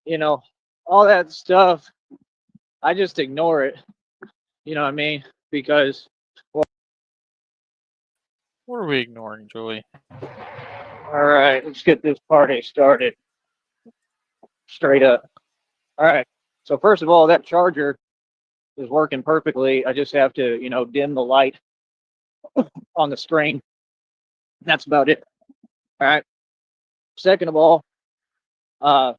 you know, all that stuff, I just ignore it. You know what I mean? Because, well, What are we ignoring, Joey? all right, let's get this party started straight up. All right. So first of all, that charger is working perfectly. I just have to, dim the light on the screen. That's about it. All right. Second of all, uh,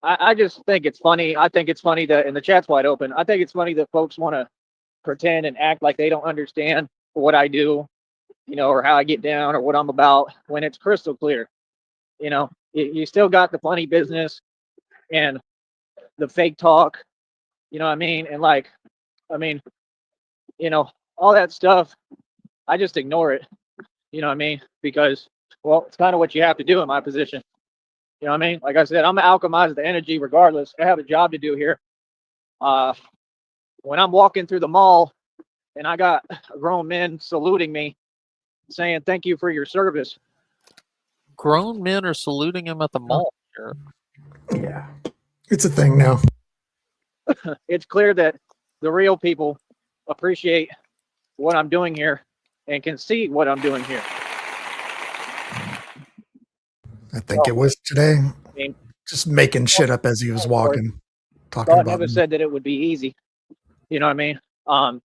I just think it's funny. I think it's funny that, and the chat's wide open. I think it's funny that folks want to pretend and act like they don't understand what I do, or how I get down or what I'm about when it's crystal clear. You still got the funny business and the fake talk, you know what I mean? And like, I mean, you know, all that stuff, I just ignore it, you know what I mean? Because, well, it's kind of what you have to do in my position. You know what I mean? Like I said, I'm gonna alchemize the energy regardless. I have a job to do here. Uh, when I'm walking through the mall and I got grown men saluting me, saying thank you for your service. Grown men are saluting him at the mall. Here. Yeah, it's a thing now. It's clear that the real people appreciate what I'm doing here and can see what I'm doing here. I think it was today. I mean, Just making shit up as he was walking, talking God about. never said that it would be easy. You know what I mean?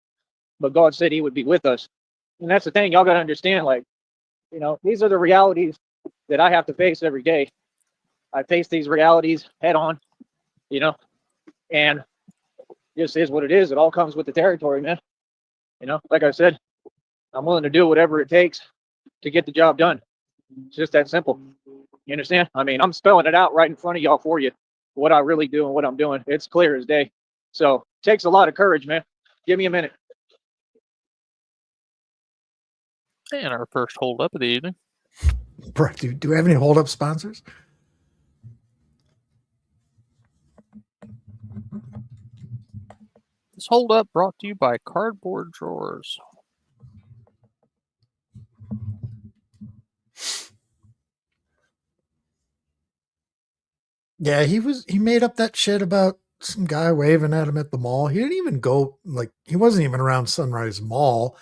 But God said He would be with us, and that's the thing. Y'all gotta understand. Like, these are the realities that I have to face every day. I face these realities head on. And just is what it is. It all comes with the territory, man. Like I said, I'm willing to do whatever it takes to get the job done. It's just that simple. You understand? I mean, I'm spelling it out right in front of y'all for you, what I really do and what I'm doing. It's clear as day. So it takes a lot of courage, man. Give me a minute. And our first hold up of the evening. Do we have any hold up sponsors? This hold up brought to you by Cardboard Drawers. Yeah, he made up that shit about some guy waving at him at the mall. He didn't even go, like, he wasn't even around Sunrise Mall.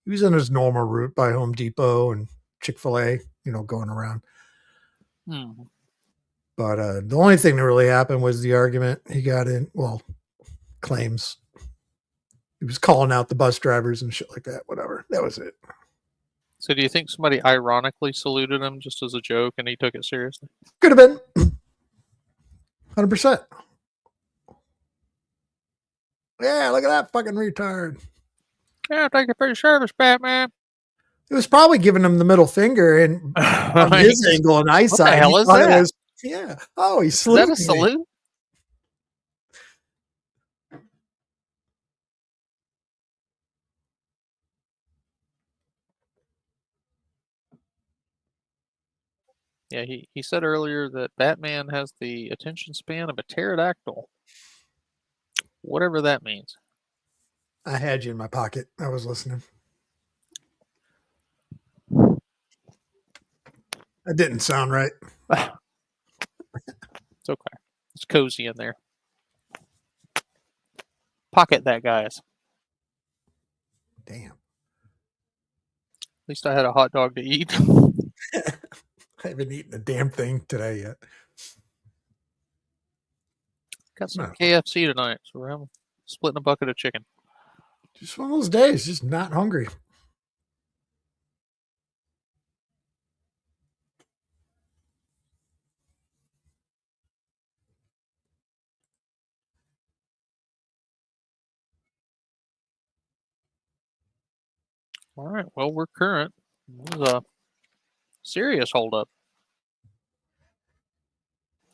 He was on his normal route by Home Depot and Chick-fil-A, going around. But the only thing that really happened was the argument he got in, claims he was calling out the bus drivers and shit like that, whatever. That was it. So do you think somebody ironically saluted him just as a joke and he took it seriously? Could have been. 100%. Yeah, look at that fucking retard. Yeah, thank you for your service, Batman. It was probably giving him the middle finger, and from his angle and eyesight, what the hell is that? Yeah. Oh, he's saluting. Is that a salute? Yeah, he said earlier that Batman has the attention span of a pterodactyl. Whatever that means. I had you in my pocket. I was listening. That didn't sound right. It's okay. It's cozy in there. Pocket that, guys. Damn. At least I had a hot dog to eat. I haven't eaten a damn thing today yet. Got some KFC tonight, so we're splitting a bucket of chicken. Just one of those days, just not hungry. All right, well, we're current. This is a serious holdup.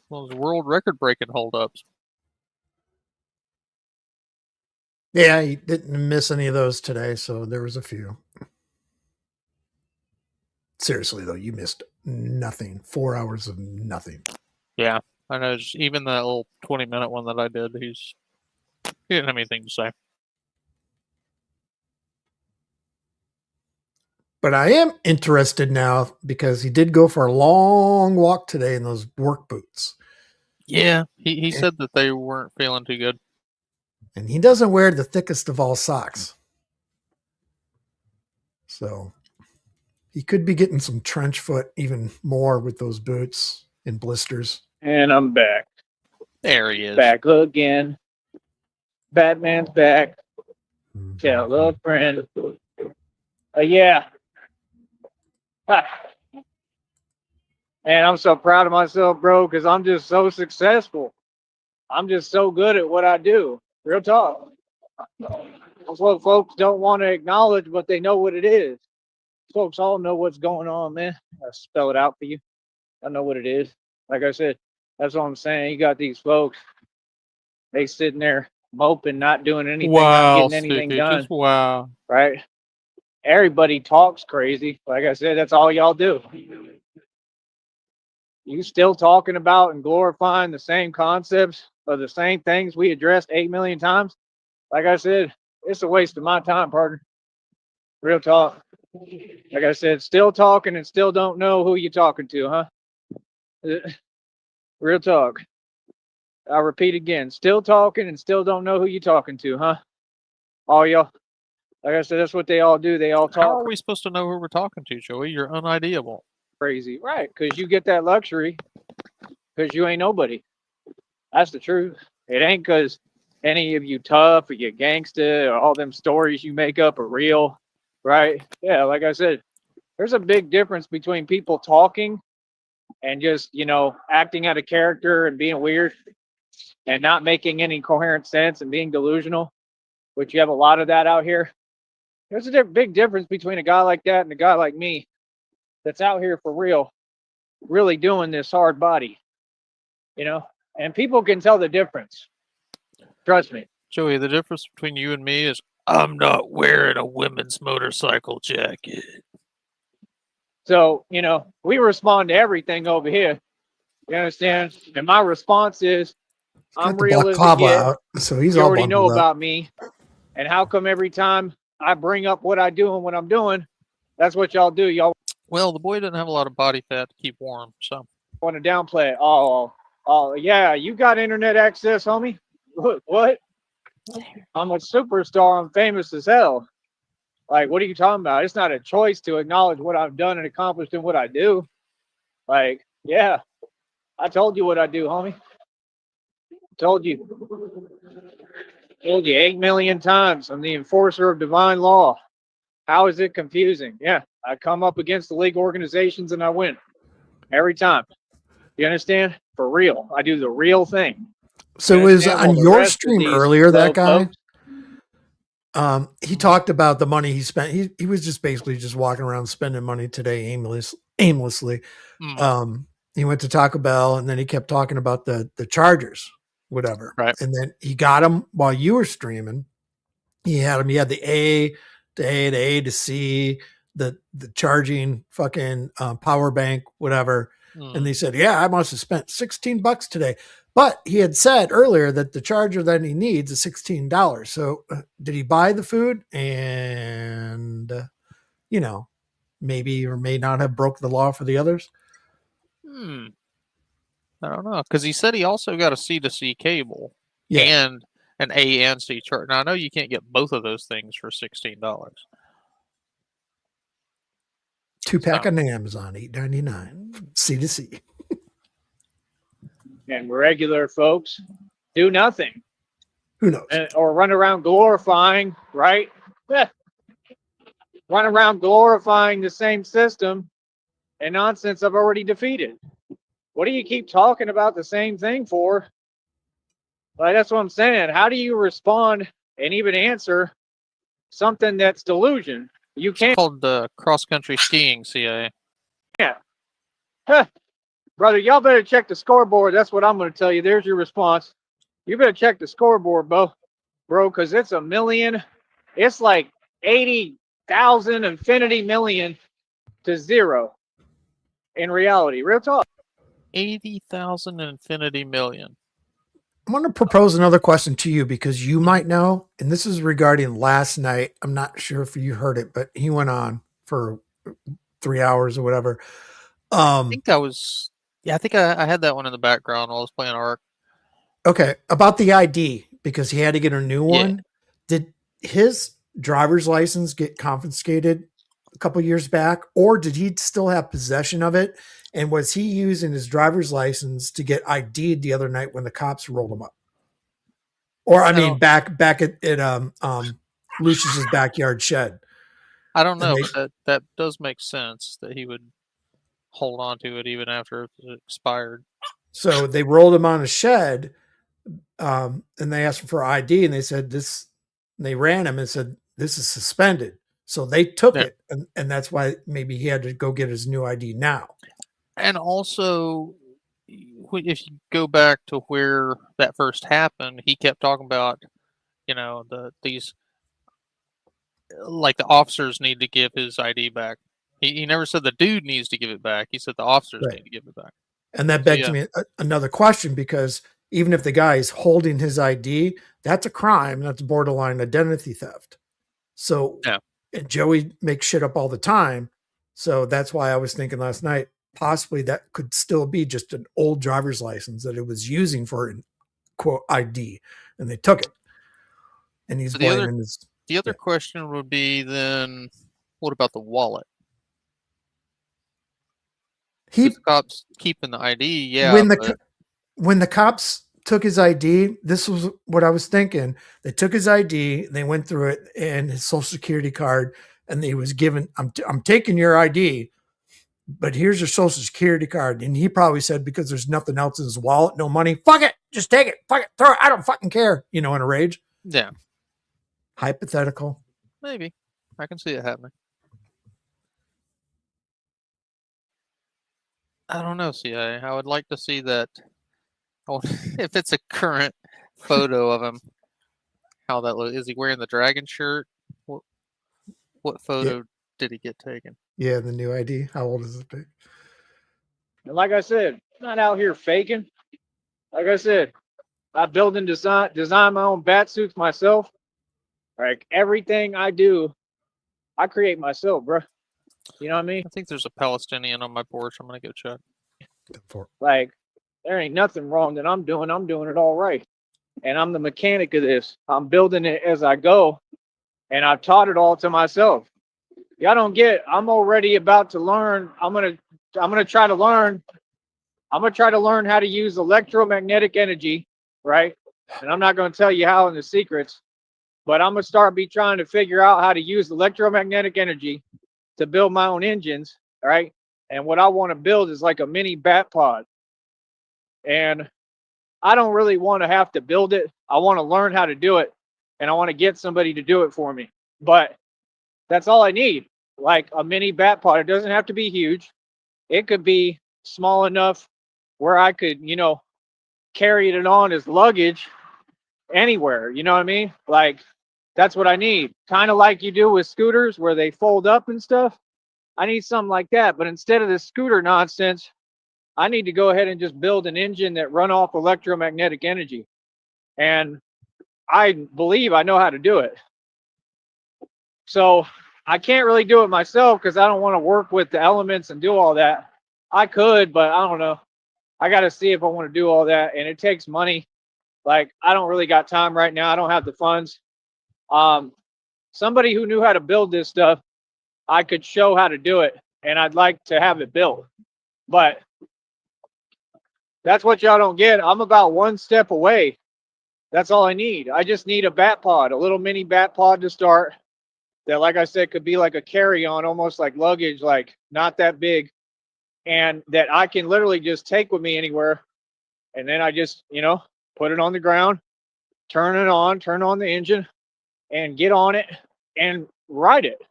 One of those world record-breaking holdups. Yeah, he didn't miss any of those today, so there was a few. Seriously, though, you missed nothing. 4 hours of nothing. Yeah, I know. Just even that little 20-minute one that I did, he didn't have anything to say. But I am interested now because he did go for a long walk today in those work boots. Yeah, he said that they weren't feeling too good. And he doesn't wear the thickest of all socks. So he could be getting some trench foot even more with those boots and blisters. And I'm back. There he is. Back again. Batman's back. Tell a friend. Yeah. Ha. Man, I'm so proud of myself, bro, because I'm just so successful. I'm just so good at what I do. Real talk. That's what folks don't want to acknowledge, but they know what it is. Folks all know what's going on, man. I'll spell it out for you. I know what it is. Like I said, that's what I'm saying. You got these folks, they sitting there moping, not doing anything, not getting anything Sticky, done. just wow. Right? Everybody talks crazy. Like I said, that's all y'all do. You still talking about and glorifying the same concepts of the same things we addressed 8 million times. Like I said, it's a waste of my time, partner. Real talk. Like I said, still talking and still don't know who you're talking to, huh? Real talk. I'll repeat again. Still talking and still don't know who you're talking to, huh? All y'all. Like I said, that's what they all do. They all How talk are we supposed to know who we're talking to, Joey? You're unideable. crazy. Right, because you get that luxury because you ain't nobody. That's the truth. It ain't because any of you tough or you gangsta or all them stories you make up are real, right? Yeah, like I said, there's a big difference between people talking and just, acting out of character and being weird and not making any coherent sense and being delusional, which you have a lot of that out here. There's a big difference between a guy like that and a guy like me that's out here for real, really doing this hard body, and people can tell the difference. Trust me. Joey, the difference between you and me is I'm not wearing a women's motorcycle jacket. So, we respond to everything over here. You understand? And my response is, I'm Got the real as it balaclava gets. out, so he's You all already know bundled up. about me. And how come every time I bring up what I do and what I'm doing, that's what y'all do? Y'all Well, the boy doesn't have a lot of body fat to keep warm, so. want to downplay it. Oh, yeah, you got internet access, homie? What? I'm a superstar. I'm famous as hell. Like, what are you talking about? It's not a choice to acknowledge what I've done and accomplished in what I do. Like, yeah, I told you what I do, homie. Told you. Told you 8 million times. I'm the enforcer of divine law. How is it confusing? Yeah, I come up against the league organizations and I win every time. You understand? For real. I do the real thing. So You it was understand? on While the your rest of stream these earlier, that low guy, folks, he talked about the money he spent. He was just basically just walking around spending money today aimlessly. He went to Taco Bell and then he kept talking about the Chargers, whatever. Right. And then he got them while you were streaming. He had them. He had the A to A to A to C, the charging fucking power bank, whatever. And they said, yeah, I must have spent $16 today. But he had said earlier that the charger that he needs is $16. So did he buy the food? And, maybe or may not have broke the law for the others. I don't know. Because he said he also got a C2C cable and an A and C charger. Now, I know you can't get both of those things for $16. 2-pack on Amazon, $8.99. C to C. and regular folks do nothing. Who knows? Or run around glorifying, right? Run around glorifying the same system and nonsense I've already defeated. What do you keep talking about the same thing for? Like, that's what I'm saying. How do you respond and even answer something that's delusion? You can't. It's called cross-country skiing, CIA. Yeah. Huh. Brother, y'all better check the scoreboard. That's what I'm going to tell you. There's your response. You better check the scoreboard, bro, because it's a million. It's like 80,000 infinity million to zero in reality. Real talk. 80,000 infinity million. I'm going to propose another question to you because you might know, and this is regarding last night. I'm not sure if you heard it, but he went on for 3 hours or whatever. I think that was. Yeah, I think I had that one in the background while I was playing Ark. Okay, about the ID, because he had to get a new Yeah. one. Did his driver's license get confiscated a couple years back, or did he still have possession of it? And was he using his driver's license to get ID'd the other night when the cops rolled him up? Or I mean, don't. back at Lucius's backyard shed. I don't And know, they but that does make sense that he would hold on to it even after it expired. so they rolled him on a shed, and they asked him for ID, and they said this. And they ran him and said this is suspended. So they took Yeah. it, and that's why maybe he had to go get his new ID now. And also, if you go back to where that first happened, he kept talking about, these like the officers need to give his ID back. He never said the dude needs to give it back. He said the officers Right. need to give it back. And that So, begs yeah. me another question, because even if the guy is holding his ID, that's a crime. That's borderline identity theft. So, Yeah. and Joey makes shit up all the time. So that's why I was thinking last night, possibly that could still be just an old driver's license that it was using for an quote ID, and they took it. And he's So blaming his. the other question would be then, what about the wallet? He The cops keeping the ID, yeah. when the cops took his ID, this was what I was thinking. They took his ID, they went through it, and his social security card, and he was given, I'm taking your ID, but here's your social security card. And he probably said, because there's nothing else in his wallet, no money, fuck it, just take it, fuck it, throw it, I don't fucking care, in a rage. Yeah. Hypothetical. Maybe. I can see it happening. I don't know, CIA. I would like to see that. If it's a current photo of him, how that looks. Is he wearing the dragon shirt? What photo did he get taken? Yeah, the new ID. How old is it? And like I said, I'm not out here faking. Like I said, I build and design my own bat suits myself. Like everything I do, I create myself, bro. You know what I mean? I think there's a Palestinian on my porch. I'm gonna go check. Like, there ain't nothing wrong that I'm doing. I'm doing it all right. And I'm the mechanic of this. I'm building it as I go. And I've taught it all to myself. Y'all don't get, I'm already about to learn. I'm gonna try to learn. I'm gonna try to learn how to use electromagnetic energy, right? And I'm not gonna tell you how in the secrets, but I'm gonna be trying to figure out how to use electromagnetic energy to build my own engines, right? And what I want to build is like a mini bat pod. And I don't really want to have to build it. I want to learn how to do it, and I want to get somebody to do it for me. But that's all I need, like a mini bat pod. It doesn't have to be huge. It could be small enough where I could, carry it on as luggage anywhere. You know what I mean? Like, that's what I need. Kind of like you do with scooters where they fold up and stuff. I need something like that. But instead of this scooter nonsense, I need to go ahead and just build an engine that run off electromagnetic energy. And I believe I know how to do it. So I can't really do it myself because I don't want to work with the elements and do all that. I could, but I don't know. I got to see if I want to do all that. And it takes money. Like, I don't really got time right now. I don't have the funds. Somebody who knew how to build this stuff, I could show how to do it. And I'd like to have it built. But that's what y'all don't get. I'm about one step away. That's all I need. I just need a bat pod, a little mini bat pod to start. That, like I said, could be like a carry-on, almost like luggage, like not that big. And that I can literally just take with me anywhere. And then I just, put it on the ground, turn on the engine, and get on it and ride it.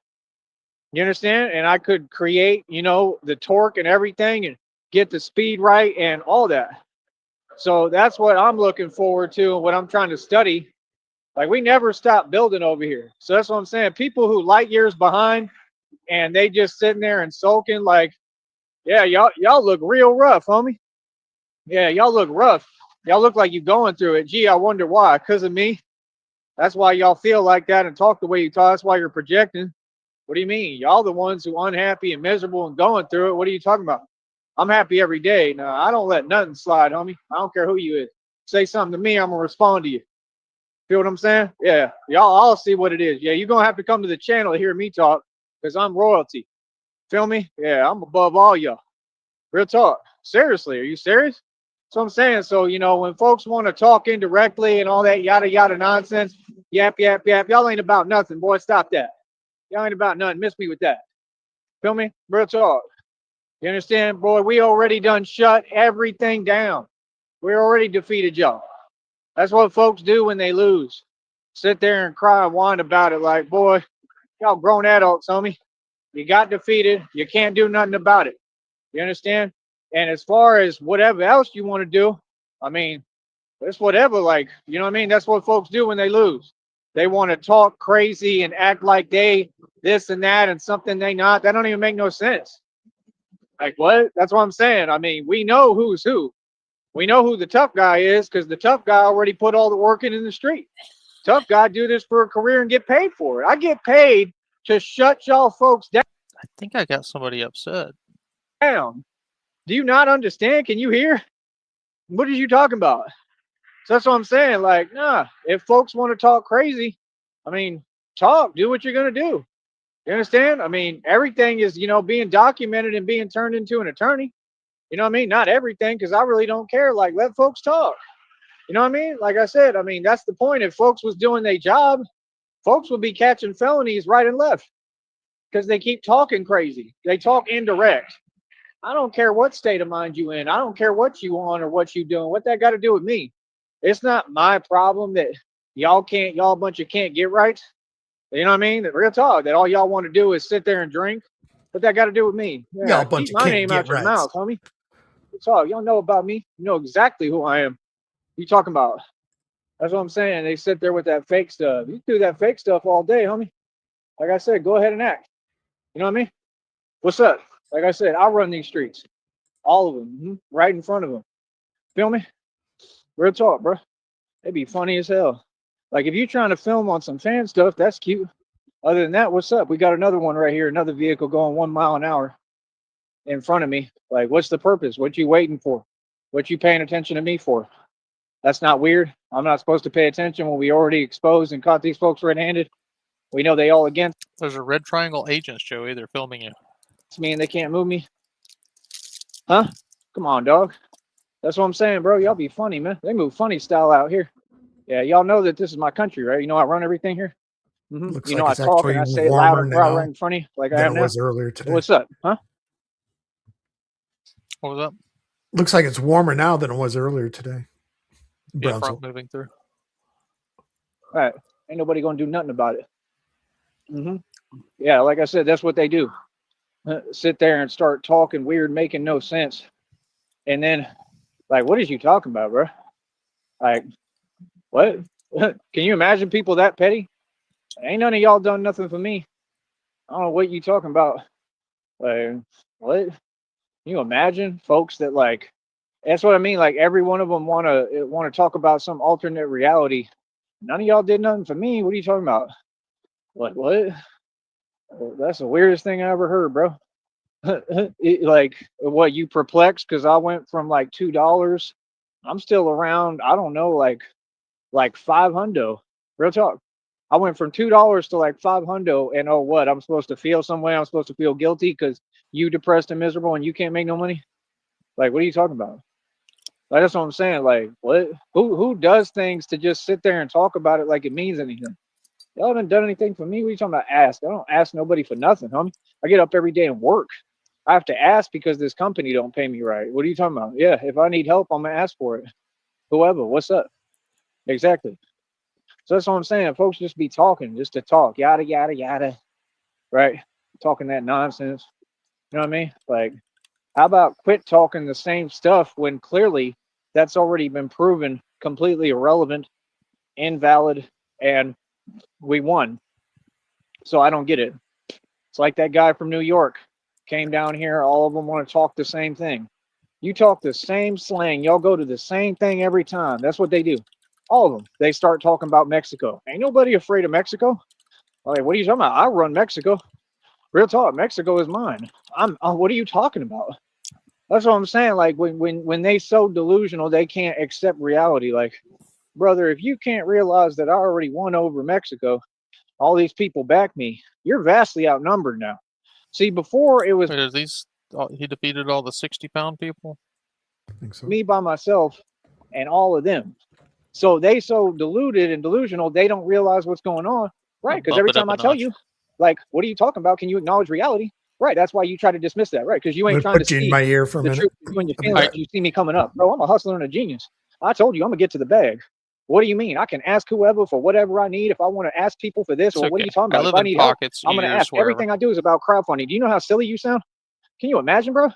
You understand? And I could create, the torque and everything and get the speed right and all that. So that's what I'm looking forward to and what I'm trying to study. Like, we never stop building over here. So that's what I'm saying. People who light years behind and they just sitting there and sulking like, yeah, y'all look real rough, homie. Yeah, y'all look rough. Y'all look like you're going through it. Gee, I wonder why. Because of me. That's why y'all feel like that and talk the way you talk. That's why you're projecting. What do you mean? Y'all the ones who unhappy and miserable and going through it. What are you talking about? I'm happy every day. No, I don't let nothing slide, homie. I don't care who you is. Say something to me, I'm gonna respond to you. Feel what I'm saying? Yeah. Y'all all see what it is. Yeah, you're gonna have to come to the channel to hear me talk because I'm royalty. Feel me? Yeah, I'm above all y'all. Real talk. Seriously, are you serious? So I'm saying, so when folks want to talk indirectly and all that yada yada nonsense, yap yap yap, y'all ain't about nothing, boy. Stop that. Y'all ain't about nothing. Miss me with that. Feel me? Real talk. You understand, boy? We already done shut everything down. We already defeated y'all. That's what folks do when they lose. Sit there and cry and whine about it like, boy, y'all grown adults, homie. You got defeated. You can't do nothing about it. You understand? And as far as whatever else you want to do, I mean, it's whatever. Like, you know what I mean? That's what folks do when they lose. They want to talk crazy and act like they this and that and something they not. That don't even make no sense. Like, what? That's what I'm saying. I mean, we know who's who. We know who the tough guy is because the tough guy already put all the work in the street. Tough guy do this for a career and get paid for it. I get paid to shut y'all folks I think I got somebody upset. down. Do you not understand? Can you hear? What are you talking about? So that's what I'm saying. Like, nah, if folks want to talk crazy, I mean, talk, do what you're going to do. You understand? I mean, everything is, being documented and being turned into an attorney. You know what I mean? Not everything, because I really don't care. Like, let folks talk. You know what I mean? Like I said, I mean, that's the point. If folks was doing their job, folks would be catching felonies right and left because they keep talking crazy. They talk indirect. I don't care what state of mind you in. I don't care what you on or what you doing. What that got to do with me? It's not my problem that y'all a bunch of can't get right. You know what I mean? The real talk that all y'all want to do is sit there and drink. What that got to do with me? Y'all Yeah, a bunch keep of my can't name get out your rights. mouth, homie. That's all. Y'all know about me. You know exactly who I am. You talking about? That's what I'm saying. They sit there with that fake stuff. You do that fake stuff all day, homie. Like I said, go ahead and act. You know what I mean? What's up? Like I said, I run these streets. All of them. Right in front of them. Feel me? Real talk, bro. It'd be funny as hell. Like if you're trying to film on some fan stuff, that's cute. Other than that, what's up? We got another one right here, another vehicle going 1 mile an hour in front of me. Like, what's the purpose? What you waiting for? What you paying attention to me for? That's not weird. I'm not supposed to pay attention when we already exposed and caught these folks red-handed. We know they all against Those are Red Triangle agents, Joey. They're filming you. me and they can't move me. Huh? Come on, dog. That's what I'm saying, bro. Y'all be funny, man. They move funny style out here. Yeah, y'all know that this is my country, right? You know I run everything here. Looks You like know I it's talk and actually I say it loud warmer and proud right now in front of you, like I than am it now. was earlier today. What's up? Huh? What was that? Looks like it's warmer now than it was earlier today. Yeah, Brownsville. front moving through. All right. Ain't nobody gonna do nothing about it. Yeah, like I said, that's what they do. Sit there and start talking weird, making no sense, and then like, what is you talking about, bro? Like, what? Can you imagine people that petty? Ain't none of y'all done nothing for me. I don't know what you talking about. Like, what? Can you imagine folks that like? That's what I mean. Like every one of them wanna talk about some alternate reality. None of y'all did nothing for me. What are you talking about? Like what? That's the weirdest thing I ever heard, bro. Like what, you perplexed because I went from like $2. I'm still around, I don't know, like 500. Real talk. I went from $2 to like 500, and oh what? I'm supposed to feel some way? I'm supposed to feel guilty because you depressed and miserable and you can't make no money? Like what are you talking about? Like that's what I'm saying. Like what? Who does things to just sit there and talk about it like it means anything? Y'all haven't done anything for me. What are you talking about? Ask? I don't ask nobody for nothing, homie. I get up every day and work. I have to ask because this company don't pay me right. What are you talking about? Yeah, if I need help, I'm gonna ask for it. Whoever, what's up? Exactly. So that's what I'm saying. Folks just be talking just to talk, yada yada yada, right? Talking that nonsense. You know what I mean? Like, how about quit talking the same stuff when clearly that's already been proven completely irrelevant, invalid, and we won. So I don't get it. It's like that guy from New York came down here. All of them want to talk the same thing. You talk the same slang. Y'all go to the same thing every time. That's what they do. All of them. They start talking about Mexico. Ain't nobody afraid of Mexico. Like, what are you talking about? I run Mexico. Real talk, Mexico is mine. What are you talking about? That's what I'm saying. Like when they so delusional, they can't accept reality. Like, brother, if you can't realize that I already won over Mexico, all these people back me, you're vastly outnumbered now. See, before it was Wait, he defeated all the 60-pound people? I think so. me by myself and all of them. So they so deluded and delusional, they don't realize what's going on. Right. Because Bump every it up time a I tell notch. you, like, what are you talking about? Can you acknowledge reality? Right. That's why you try to dismiss that. Right. Because you I'm ain't gonna trying to put you in see my ear for a the minute. truth of you and your I'll be feelings. back. You see me coming up. Bro, I'm a hustler and a genius. I told you I'm going to get to the bag. What do you mean? I can ask whoever for whatever I need. If I want to ask people for this, It's or what are okay. you talking I about? live If I in need help, pockets, I'm going to ears, ask. wherever. Everything I do is about crowdfunding. Do you know how silly you sound? Can you imagine, bro?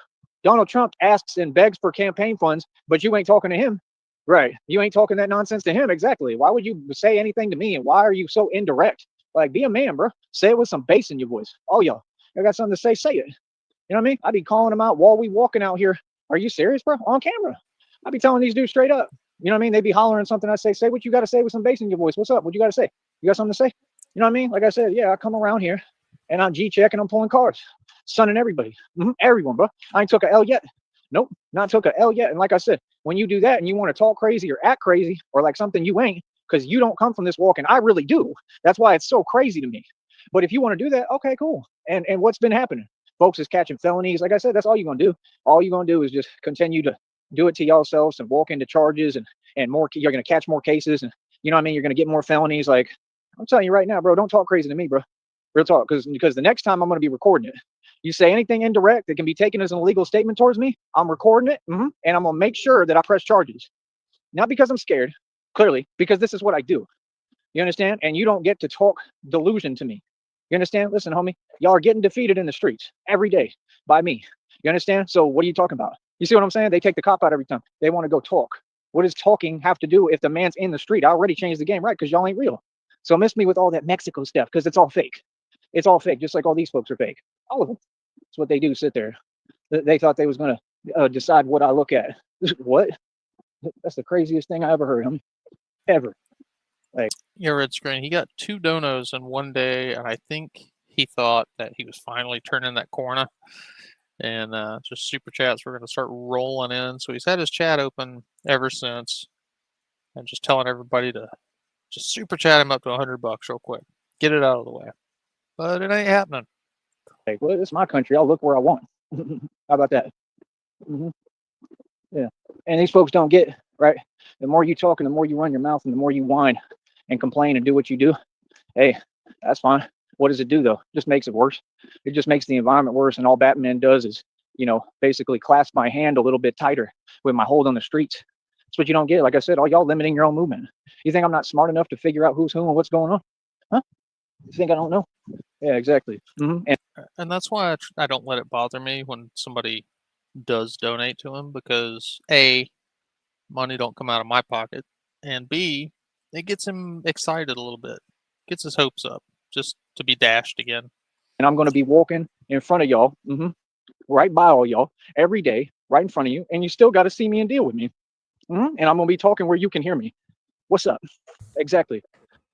Donald Trump asks and begs for campaign funds, but you ain't talking to him. Right. You ain't talking that nonsense to him. Exactly. Why would you say anything to me? And why are you so indirect? Like, be a man, bro. Say it with some bass in your voice. Oh, y'all, I got something to say it. You know what I mean? I be calling them out while we walking out here. Are you serious, bro? On camera. I be telling these dudes straight up. You know what I mean? They be hollering something. I say what you got to say with some bass in your voice. What's up? What you got to say? You got something to say? You know what I mean? Like I said, yeah, I come around here and I'm G-checking. I'm pulling cards, sunning everybody, everyone, bro. I ain't took a L yet. Nope, not took a L yet. And like I said, when you do that and you want to talk crazy or act crazy or like something you ain't, because you don't come from this walk, and I really do. That's why it's so crazy to me. But if you want to do that, okay, cool. And what's been happening? Folks is catching felonies. Like I said, that's all you're gonna do. All you're gonna do is just continue to do it to yourselves and walk into charges and more. You're gonna catch more cases, and you know what I mean. You're gonna get more felonies. Like I'm telling you right now, bro, don't talk crazy to me, bro. Real talk, because the next time I'm gonna be recording it. You say anything indirect that can be taken as an illegal statement towards me, I'm recording it, and I'm gonna make sure that I press charges. Not because I'm scared, clearly, because this is what I do. You understand? And you don't get to talk delusion to me. You understand? Listen, homie, y'all are getting defeated in the streets every day by me. You understand? So what are you talking about? You see what I'm saying? They take the cop out every time. They want to go talk. What does talking have to do if the man's in the street? I already changed the game, right? Because y'all ain't real. So miss me with all that Mexico stuff because it's all fake. It's all fake, just like all these folks are fake. All of them. That's what they do. Sit there. They thought they was gonna decide what I look at. What? That's the craziest thing I ever heard. Homie. Ever. Like, Yeah, Red Screen. He got 2 donos in one day, and I think he thought that he was finally turning that corner. And just super chats were going to start rolling in. So he's had his chat open ever since, and just telling everybody to just super chat him up to $100 real quick, get it out of the way. But it ain't happening. well, it's my country. I'll look where I want. How about that? Yeah. And these folks don't get right. The more you talk and the more you run your mouth and the more you whine and complain and do what you do, hey, that's fine. What does it do though? It just makes it worse. It just makes the environment worse. And all Batman does is, basically clasp my hand a little bit tighter with my hold on the streets. That's what you don't get. Like I said, all y'all limiting your own movement. You think I'm not smart enough to figure out who's who and what's going on? Huh? You think I don't know? Yeah, exactly. And that's why I don't let it bother me when somebody does donate to him, because A, money don't come out of my pocket, and B, it gets him excited a little bit, gets his hopes up just to be dashed again. And I'm going to be walking in front of y'all, right by all y'all, every day, right in front of you, and you still got to see me and deal with me. And I'm going to be talking where you can hear me. What's up? Exactly.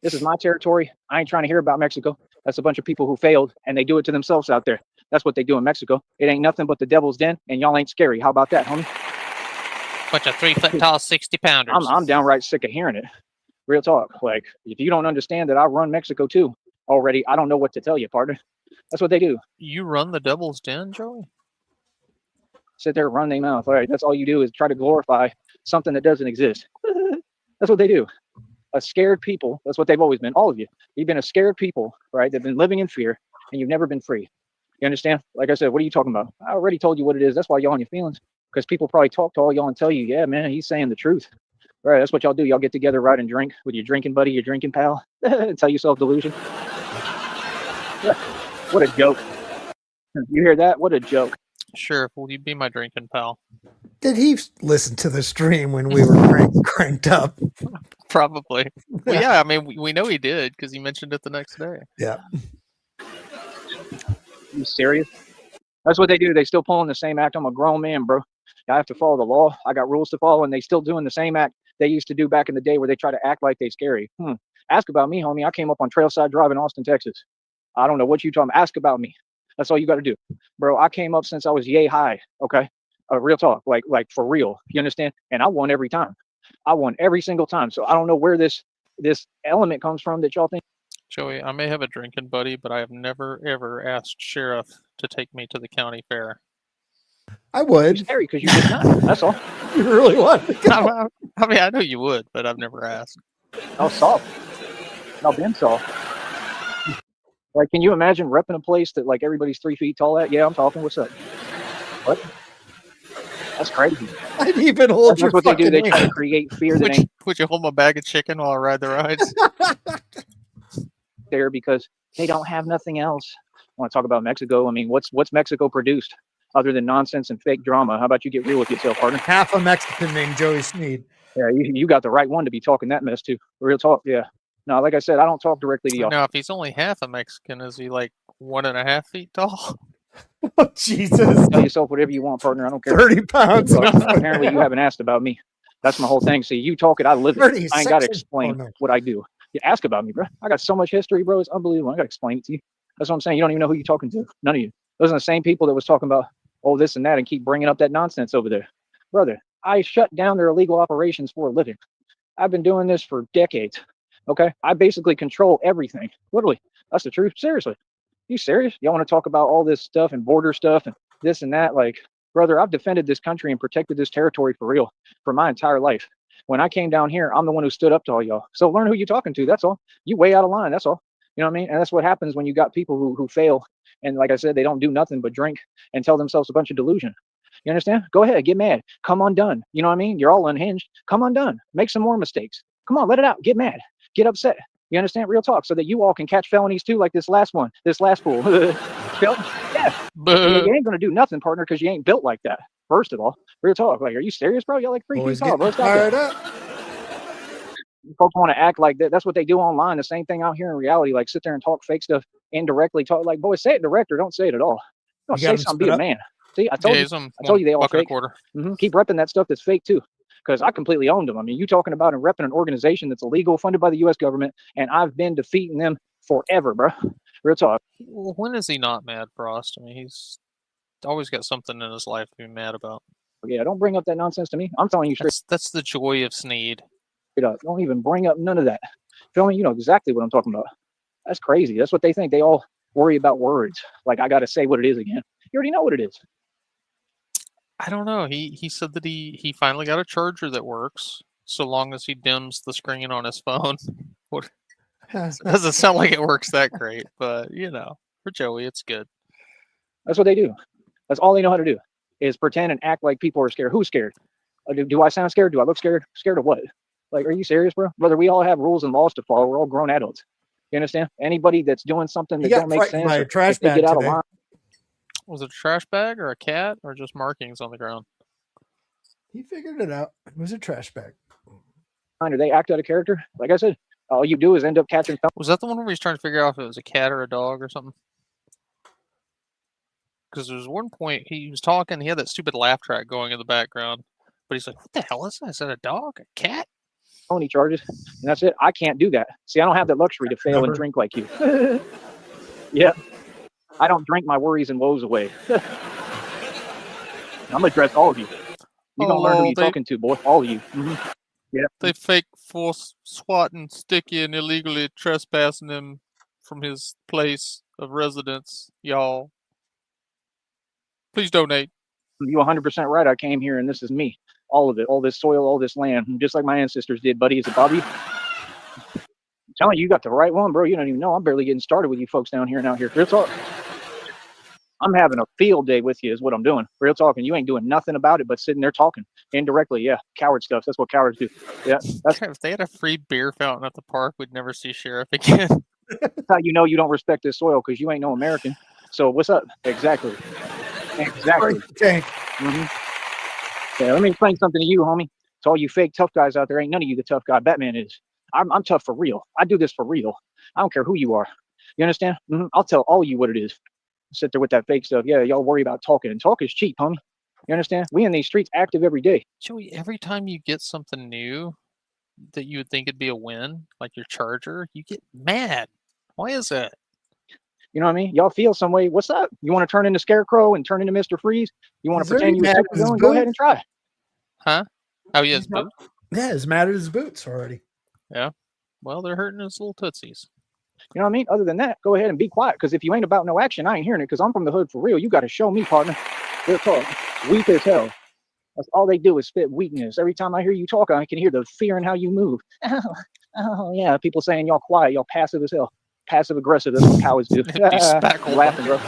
This is my territory. I ain't trying to hear about Mexico. That's a bunch of people who failed, and they do it to themselves out there. That's what they do in Mexico. It ain't nothing but the devil's den, and y'all ain't scary. How about that, homie? Bunch of 3-foot-tall 60-pounders. I'm downright sick of hearing it. Real talk. Like, if you don't understand that I run Mexico too already, I don't know what to tell you, partner. That's what they do. You run the devil's den, Joey? Sit there, run their mouth. All right, that's all you do is try to glorify something that doesn't exist. That's what they do. A scared people. That's what they've always been. All of you. You've been a scared people, right? They've been living in fear, and you've never been free. You understand? Like I said, what are you talking about? I already told you what it is. That's why y'all on your feelings. Because people probably talk to all y'all and tell you, yeah, man, he's saying the truth. Right? That's what y'all do. Y'all get together, right, and drink with your drinking buddy, your drinking pal. Tell yourself delusion. What a joke. You hear that? What a joke. Sheriff, will you be my drinking pal? Did he listen to the stream when we were cranked up? Probably. Well, yeah, I mean, we know he did because he mentioned it the next day. Yeah. You serious? That's what they do. They still pulling the same act. I'm a grown man, bro. I have to follow the law. I got rules to follow, and they still doing the same act they used to do back in the day where they try to act like they scary. Ask about me, homie. I came up on Trailside Drive in Austin, Texas. I don't know what you talking about. Ask about me. That's all you got to do, bro. I came up since I was yay high. Okay, real talk, like for real. You understand? And I won every time. I won every single time. So I don't know where this element comes from that y'all think. Joey, I may have a drinking buddy, but I have never ever asked sheriff to take me to the county fair. I You're would. scary because you're just not. That's all. You really want to go. I mean, I know you would, but I've never asked. I'll soft. I'll been soft. Like, can you imagine repping a place that like everybody's 3 feet tall at? Yeah, I'm talking. What's up? What? That's crazy. I'd even hold That's your what they do. They fucking try to hand. create fear that ain't Would you hold my bag of chicken while I ride the rides? there because they don't have nothing else. I want to talk about Mexico. I mean, what's Mexico produced other than nonsense and fake drama? How about you get real with yourself, partner? Half a Mexican named Joey Sneed. Yeah, you got the right one to be talking that mess too. Real talk. Yeah. No, like I said, I don't talk directly to y'all. Now, if he's only half a Mexican, is he like 1.5 feet tall? Oh, Jesus. Tell yourself whatever you want, partner. I don't care. 30 pounds. But apparently, you haven't asked about me. That's my whole thing. See, you talk it, I live it. I ain't got to explain what I do. You ask about me, bro. I got so much history, bro. It's unbelievable. I got to explain it to you. That's what I'm saying. You don't even know who you're talking to. None of you. Those are the same people that was talking about, oh, this and that, and keep bringing up that nonsense over there. Brother, I shut down their illegal operations for a living. I've been doing this for decades. Okay? I basically control everything. Literally. That's the truth. Seriously. You serious? Y'all want to talk about all this stuff and border stuff and this and that? Like, brother, I've defended this country and protected this territory for real for my entire life. When I came down here, I'm the one who stood up to all y'all. So learn who you're talking to. That's all. You way out of line. That's all. You know what I mean? And that's what happens when you got people who fail. And like I said, they don't do nothing but drink and tell themselves a bunch of delusion. You understand? Go ahead, get mad. Come undone. You know what I mean? You're all unhinged. Come undone. Make some more mistakes. Come on, let it out. Get mad. Get upset. You understand? Real talk, so that you all can catch felonies too, like this last one, this last fool. Yeah. You ain't gonna do nothing, partner, because you ain't built like that. First of all, real talk. Like, are you serious, bro? You're like 3 feet tall, bro. Stop fired that. up. Folks want to act like that. That's what they do online. The same thing out here in reality. Like, sit there and talk fake stuff indirectly. Talk like, boy, say it direct or don't say it at all. Don't say something. Be a man. See, I told you they all fake. Keep repping that stuff that's fake too, because I completely owned them. I mean, you talking about and repping an organization that's illegal, funded by the U.S. government, and I've been defeating them forever, bro. Real talk. Well, when is he not mad, Frost? I mean, he's always got something in his life to be mad about. Yeah, don't bring up that nonsense to me. I'm telling you straight. That's the joy of Sneed. Straight up. Don't even bring up none of that. Feel me? You know exactly what I'm talking about. That's crazy. That's what they think. They all worry about words. Like, I got to say what it is again. You already know what it is. I don't know. He said that he finally got a charger that works, so long as he dims the screen on his phone. What doesn't sound like it works that great, but you know, for Joey, it's good. That's what they do. That's all they know how to do is pretend and act like people are scared. Who's scared? Do I sound scared? Do I look scared? Scared of what? Like, are you serious, bro? Brother, we all have rules and laws to follow. We're all grown adults. You understand? Anybody that's doing something that don't make sense, by a trash they bag get out of today. line. Was it a trash bag or a cat or just markings on the ground? He figured it out. It was a trash bag. Or they act out of character. Like I said, all you do is end up catching. Was that the one where he's trying to figure out if it was a cat or a dog or something? Because there was one point he was talking, he had that stupid laugh track going in the background, but he's like, "What the hell is that? Is that a dog? A cat?" Felony charges, and that's it. I can't do that. See, I don't have the luxury to fail and drink like you. Yeah, I don't drink my worries and woes away. I'm gonna address all of you. You gonna learn who you're talking to, boy. All of you. Yeah. They fake force swatting Sticky and illegally trespassing him from his place of residence, y'all. Please donate. You're 100% right. I came here and this is me. All of it. All this soil, all this land. Just like my ancestors did, buddy. Is it Bobby? I'm telling you, you got the right one, bro. You don't even know. I'm barely getting started with you folks down here and out here. Real talk. I'm having a field day with you is what I'm doing. Real talk. And you ain't doing nothing about it but sitting there talking indirectly. Yeah. Coward stuff. That's what cowards do. Yeah. That's if they had a free beer fountain at the park, we'd never see Sheriff again. how you know you don't respect this soil, because you ain't no American. So what's up? Exactly. Exactly. Yeah, let me explain something to you, homie. To all you fake tough guys out there, ain't none of you the tough guy. Batman is. I'm tough for real. I do this for real. I don't care who you are. You understand? I'll tell all of you what it is. Sit there with that fake stuff. Yeah, y'all worry about talking. And talk is cheap, homie. You understand? We in these streets active every day. Joey, every time you get something new that you would think it'd be a win, like your charger, you get mad. Why is that? You know what I mean? Y'all feel some way. What's up? You want to turn into Scarecrow and turn into Mr. Freeze? You want He's to pretend already you're a mad at his supervillain? Go ahead boots. and try. Huh? Oh, he has He's not- boots? Yeah, he's mad at his boots already. Yeah. Well, they're hurting his little tootsies. You know what I mean? Other than that, go ahead and be quiet. Because if you ain't about no action, I ain't hearing it. Because I'm from the hood for real. You got to show me, partner. Real talk. Weak as hell. That's all they do is spit weakness. Every time I hear you talk, I can hear the fear in how you move. Oh yeah. People saying y'all quiet, y'all passive as hell. Passive aggressive. That's what cowards do. Be spackled. Laughing, bro.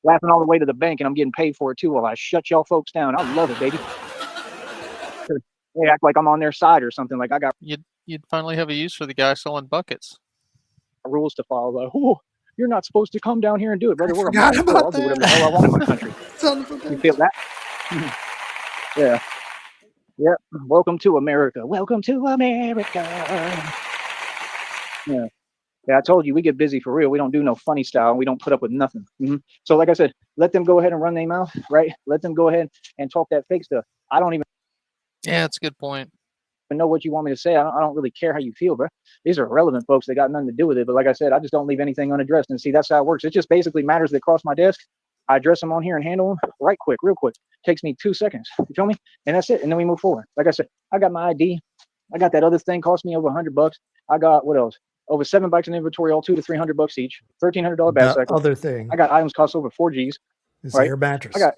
Laughing all the way to the bank, and I'm getting paid for it too while I shut y'all folks down. I love it, baby. They act like I'm on their side or something. Like I got You'd finally have a use for the guy selling buckets. rules to follow. Like, oh, you're not supposed to come down here and do it, brother. We're forgot America. about I'll do whatever that. the hell I want in my country. Son of a You bitch. feel that? Yeah. Yep. Welcome to America. Welcome to America. Yeah. Yeah, I told you we get busy for real. We don't do no funny style. We don't put up with nothing. So, like I said, let them go ahead and run their mouth, right? Let them go ahead and talk that fake stuff. I don't even Yeah, that's a good point. know what you want me to say. I don't really care how you feel, bro. These are irrelevant folks. They got nothing to do with it. But like I said, I just don't leave anything unaddressed. And see, that's how it works. It just basically matters that cross my desk. I address them on here and handle them right quick, real quick. Takes me 2 seconds. You feel me? And that's it. And then we move forward. Like I said, I got my ID. I got that other thing cost me over $100. I got what else? Over 7 bikes in inventory, all $200 to $300 each. $1,300 bag The cycle. other thing I got items cost over 4 G's. is right? air mattress. I got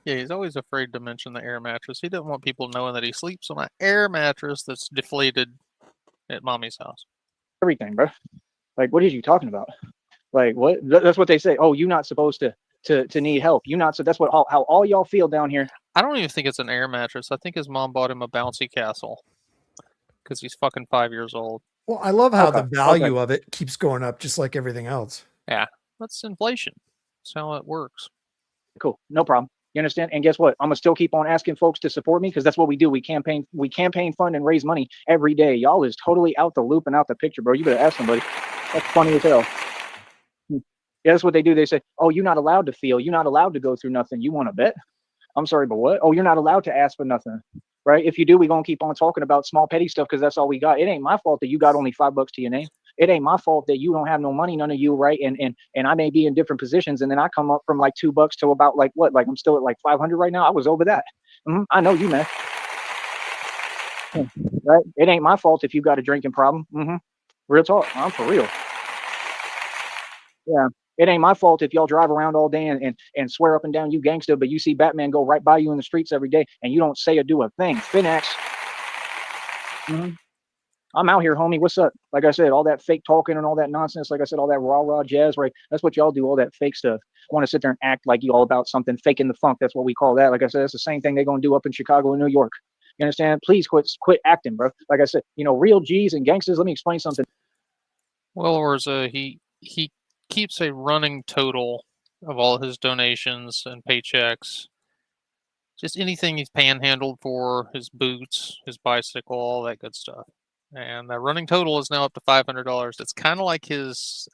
Yeah, he's always afraid to mention the air mattress. He didn't want people knowing that he sleeps on an air mattress that's deflated at mommy's house. everything, bro. Like, what are you talking about? Like, what? That's what they say. Oh, you're not supposed to need help. You not so. That's what how all y'all feel down here. I don't even think it's an air mattress. I think his mom bought him a bouncy castle because he's fucking 5 years old. Well, I love how the Okay, value of it keeps going up, just like everything else. Yeah, that's inflation. That's how it works. Cool, no problem. You understand? And guess what? I'm gonna still keep on asking folks to support me because that's what we do. We campaign fund and raise money every day. Y'all is totally out the loop and out the picture, bro. You better ask somebody. That's funny as hell. Yeah, that's what they do. They say, "Oh, you're not allowed to feel. You're not allowed to go through nothing. You want to bet?" I'm sorry, but what? Oh, you're not allowed to ask for nothing, right? If you do, we're gonna keep on talking about small petty stuff because that's all we got. It ain't my fault that you got only $5 to your name. It ain't my fault that you don't have no money, none of you, right? And I may be in different positions, and then I come up from like $2 to about like what? Like I'm still at like 500 right now. I was over that. I know you, man. Right? It ain't my fault if you got a drinking problem. Real talk. I'm for real. Yeah. It ain't my fault if y'all drive around all day and swear up and down you gangster, but you see Batman go right by you in the streets every day and you don't say or do a thing. Finax. I'm out here, homie. What's up? Like I said, all that fake talking and all that nonsense. Like I said, all that rah jazz, right? That's what y'all do, all that fake stuff. Want to sit there and act like you all about something, faking the funk. That's what we call that. Like I said, that's the same thing they're going to do up in Chicago and New York. You understand? Please quit acting, bro. Like I said, real G's and gangsters. Let me explain something. Well, Orza, he keeps a running total of all his donations and paychecks. Just anything he's panhandled for, his boots, his bicycle, all that good stuff. And the running total is now up to $500. It's kind of like his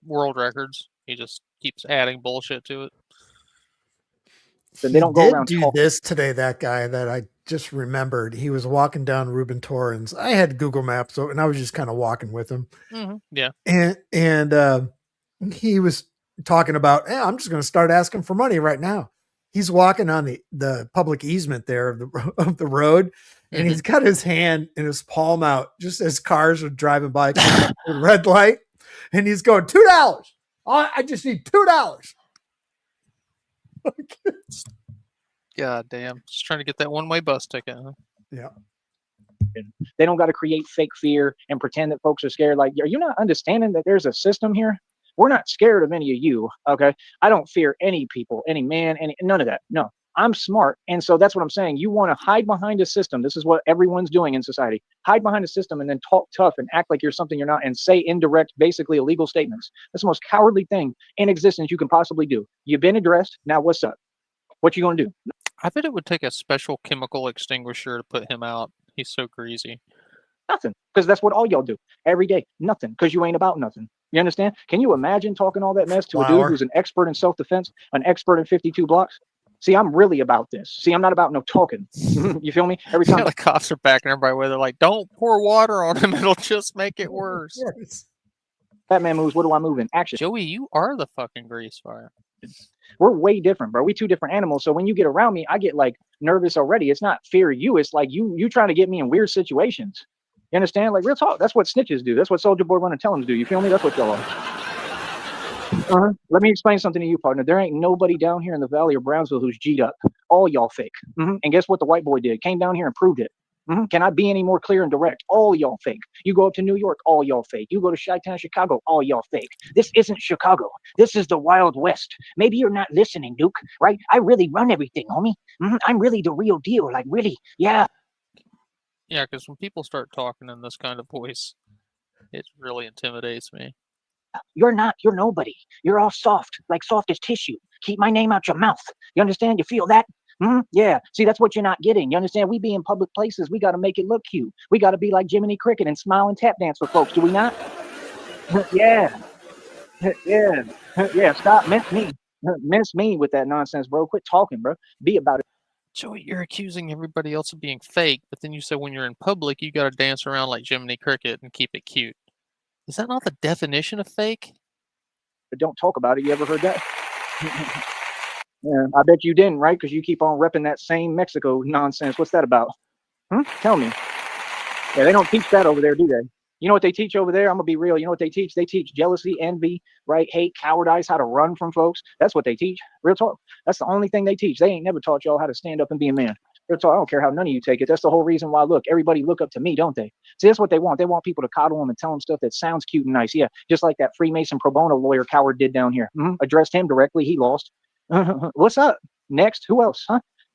world records. He just keeps adding bullshit to it. So He they don't go did around do talking. this today. That guy that I just remembered, he was walking down Reuben Torrens. I had Google Maps, and I was just kind of walking with him. Yeah. And he was talking about, I'm just going to start asking for money right now. He's walking on the public easement there of the road, and he's got his hand and his palm out just as cars are driving by the red light, and he's going $2. I just need $2. God damn. Just trying to get that one-way bus ticket, huh? Yeah. They don't got to create fake fear and pretend that folks are scared. Like, are you not understanding that there's a system here? We're not scared of any of you, okay? I don't fear any people, any man, none of that. No, I'm smart. And so that's what I'm saying. You want to hide behind a system. This is what everyone's doing in society. Hide behind a system and then talk tough and act like you're something you're not and say indirect, basically illegal statements. That's the most cowardly thing in existence you can possibly do. You've been addressed. Now what's up? What you going to do? I bet it would take a special chemical extinguisher to put him out. He's so greasy. Nothing, because that's what all y'all do every day. Nothing, because you ain't about nothing. You understand? Can you imagine talking all that mess to a dude who's an expert in self-defense, an expert in 52 blocks? See, I'm really about this. See, I'm not about no talking. You feel me? Every time the cops are backing everybody away. They're like, don't pour water on him. It'll just make it worse. Batman moves, what do I move in? Action. Joey, you are the fucking grease fire. We're way different, bro. We two different animals. So when you get around me, I get like nervous already. It's not fear of you. It's like you trying to get me in weird situations. You understand? Like real talk. That's what snitches do. That's what Soldier Boy Run and Tell 'em do. You feel me? That's what y'all are. Let me explain something to you, partner. There ain't nobody down here in the Valley of Brownsville who's G'd up. All y'all fake. And guess what the white boy did? Came down here and proved it. Can I be any more clear and direct? All y'all fake. You go up to New York, all y'all fake. You go to Chi-Town, Chicago, all y'all fake. This isn't Chicago. This is the Wild West. Maybe you're not listening, Duke, right? I really run everything, homie. I'm really the real deal. Like, really, yeah. Yeah, because when people start talking in this kind of voice, it really intimidates me. You're not. You're nobody. You're all soft, like soft as tissue. Keep my name out your mouth. You understand? You feel that? Yeah. See, that's what you're not getting. You understand? We be in public places. We got to make it look cute. We got to be like Jiminy Cricket and smile and tap dance with folks. Do we not? Yeah. Yeah. Yeah. Stop. Miss me with that nonsense, bro. Quit talking, bro. Be about it. Joey, you're accusing everybody else of being fake, but then you said when you're in public, you got to dance around like Jiminy Cricket and keep it cute. Is that not the definition of fake? But don't talk about it. You ever heard that? Yeah, I bet you didn't, right? Because you keep on repping that same Mexico nonsense. What's that about? Tell me. Yeah, they don't teach that over there, do they? You know what they teach over there? I'm gonna be real. You know what they teach? They teach jealousy, envy, right? Hate, cowardice, how to run from folks. That's what they teach. Real talk. That's the only thing they teach. They ain't never taught y'all how to stand up and be a man. Real talk. I don't care how none of you take it. That's the whole reason why. Look, everybody look up to me, don't they? See, that's what they want. They want people to coddle them and tell them stuff that sounds cute and nice. Yeah, just like that Freemason pro bono lawyer coward did down here. Addressed him directly. He lost. What's up? Next, who else?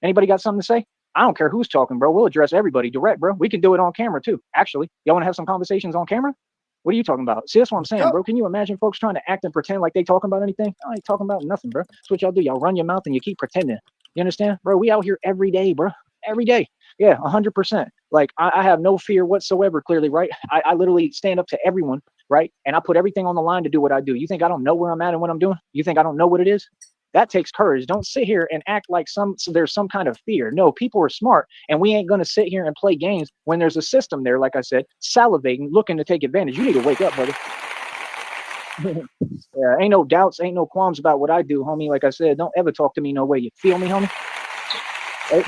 Anybody got something to say? I don't care who's talking, bro. We'll address everybody direct, bro. We can do it on camera too. Actually, y'all want to have some conversations on camera? What are you talking about? See, that's what I'm saying, bro. Can you imagine folks trying to act and pretend like they talking about anything? I ain't talking about nothing, bro. That's what y'all do. Y'all run your mouth and you keep pretending. You understand, bro? We out here every day, bro. Every day. Yeah, 100%. Like I have no fear whatsoever. Clearly, right? I literally stand up to everyone, right? And I put everything on the line to do what I do. You think I don't know where I'm at and what I'm doing? You think I don't know what it is? That takes courage. Don't sit here and act like there's some kind of fear. No, people are smart, and we ain't going to sit here and play games when there's a system there, like I said, salivating, looking to take advantage. You need to wake up, brother. Yeah, ain't no doubts, ain't no qualms about what I do, homie. Like I said, don't ever talk to me no way. You feel me, homie? Right?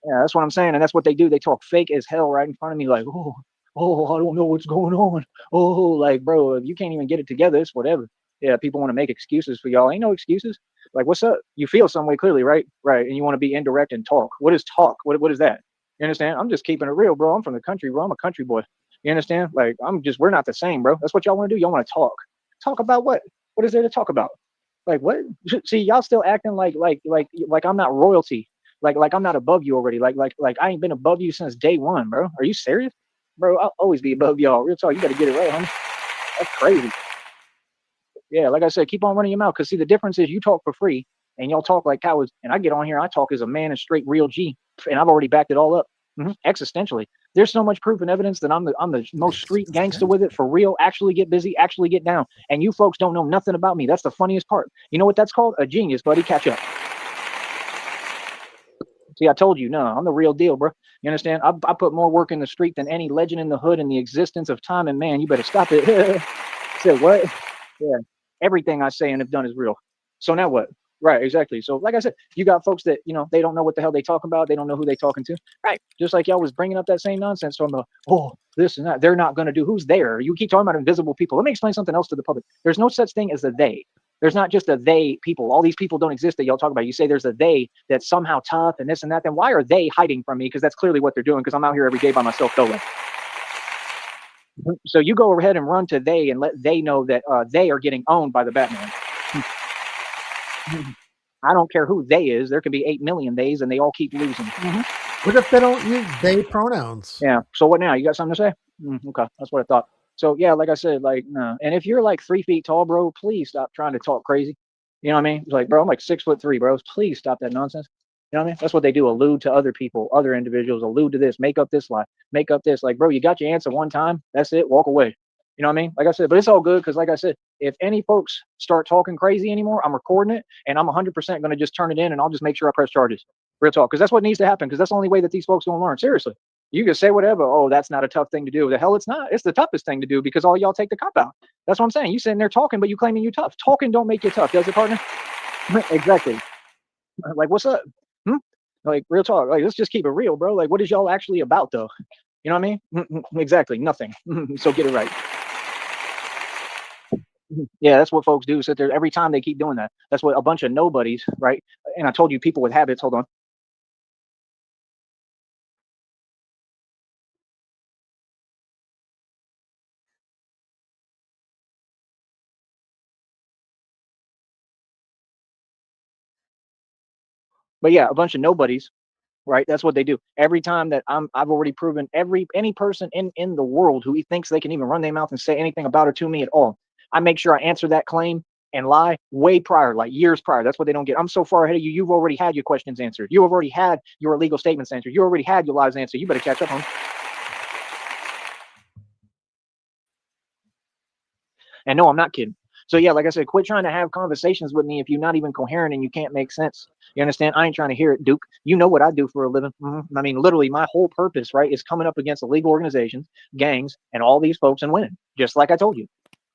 Yeah, that's what I'm saying, and that's what they do. They talk fake as hell right in front of me, like, oh, I don't know what's going on. Oh, like, bro, if you can't even get it together, it's whatever. Yeah, people want to make excuses for y'all. Ain't no excuses. Like, what's up? You feel some way clearly, right? Right. And you want to be indirect and talk. What is talk? What is that? You understand? I'm just keeping it real, bro. I'm from the country, bro. I'm a country boy. You understand? Like, we're not the same, bro. That's what y'all want to do. Y'all want to talk. Talk about what? What is there to talk about? Like, what? See, y'all still acting like I'm not royalty. Like I'm not above you already. Like I ain't been above you since day one, bro. Are you serious? Bro, I'll always be above y'all. Real talk. You got to get it right, homie. That's crazy. Yeah, like I said, keep on running your mouth. Because see, the difference is you talk for free and y'all talk like cowards. And I get on here, I talk as a man and straight real G. And I've already backed it all up. Existentially. There's so much proof and evidence that I'm the most street gangster with it for real. Actually get busy, actually get down. And you folks don't know nothing about me. That's the funniest part. You know what that's called? A genius, buddy. Catch up. See, I told you, no, I'm the real deal, bro. You understand? I put more work in the street than any legend in the hood in the existence of time. And man, you better stop it. Said what? Yeah. Everything I say and have done is real. So now what? Right, exactly. So like I said, you got folks that, they don't know what the hell they talking about. They don't know who they talking to. Right. Just like y'all was bringing up that same nonsense from this and that. They're not going to do. Who's there? You keep talking about invisible people. Let me explain something else to the public. There's no such thing as a they. There's not just a they people. All these people don't exist that y'all talk about. You say there's a they that's somehow tough and this and that. Then why are they hiding from me? Because that's clearly what they're doing. Because I'm out here every day by myself going. So you go ahead and run to they and let they know that they are getting owned by the Batman. I don't care who they is. There could be 8 million theys and they all keep losing. What if they don't use they pronouns? Yeah. So what now? You got something to say? Okay. That's what I thought. So yeah, like I said, like, no. And if you're like 3 feet tall, bro, please stop trying to talk crazy. You know what I mean? It's like, bro, I'm like 6'3", bro. Please stop that nonsense. You know what I mean? That's what they do. Allude to other people, other individuals, allude to this, make up this lie, make up this. Like, bro, you got your answer one time. That's it. Walk away. You know what I mean? Like I said, but it's all good because, like I said, if any folks start talking crazy anymore, I'm recording it and I'm 100% going to just turn it in and I'll just make sure I press charges. Real talk. Because that's what needs to happen because that's the only way that these folks going to learn. Seriously. You can say whatever. Oh, that's not a tough thing to do. The hell it's not. It's the toughest thing to do because all y'all take the cop out. That's what I'm saying. You sitting there talking, but you claiming you tough. Talking don't make you tough, does it, partner? Exactly. Like, what's up? Hmm? Like, real talk. Like, let's just keep it real, bro. Like, what is y'all actually about, though? You know what I mean? Exactly. Nothing. So get it right. Yeah, that's what folks do. Sit there every time they keep doing that. That's what a bunch of nobodies, right? And I told you people with habits. Hold on. But yeah, a bunch of nobodies, right? That's what they do. Every time that I've already proven any person in the world who thinks they can even run their mouth and say anything about it to me at all. I make sure I answer that claim and lie way prior, like years prior. That's what they don't get. I'm so far ahead of you. You've already had your questions answered. You have already had your illegal statements answered. You already had your lies answered. You better catch up on. And no, I'm not kidding. So yeah, like I said, quit trying to have conversations with me if you're not even coherent and you can't make sense. You understand? I ain't trying to hear it, Duke. You know what I do for a living. I mean, literally, my whole purpose, right, is coming up against illegal organizations, gangs, and all these folks and winning. Just like I told you.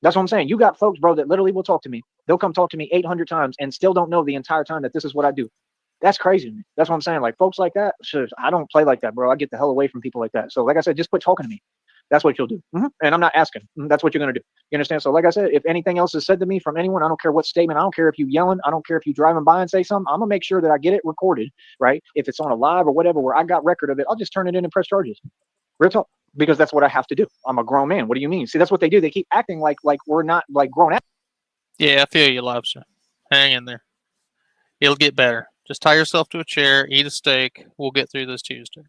That's what I'm saying. You got folks, bro, that literally will talk to me. They'll come talk to me 800 times and still don't know the entire time that this is what I do. That's crazy to me. That's what I'm saying. Like folks like that, I don't play like that, bro. I get the hell away from people like that. So, like I said, just quit talking to me. That's what you'll do. And I'm not asking. That's what you're going to do. You understand? So, like I said, if anything else is said to me from anyone, I don't care what statement. I don't care if you yelling. I don't care if you driving by and say something. I'm going to make sure that I get it recorded, right? If it's on a live or whatever where I got record of it, I'll just turn it in and press charges. Real talk. Because that's what I have to do. I'm a grown man. What do you mean? See, that's what they do. They keep acting like we're not like grown. Yeah, I feel you, Lobster. Hang in there. It'll get better. Just tie yourself to a chair, eat a steak. We'll get through this Tuesday.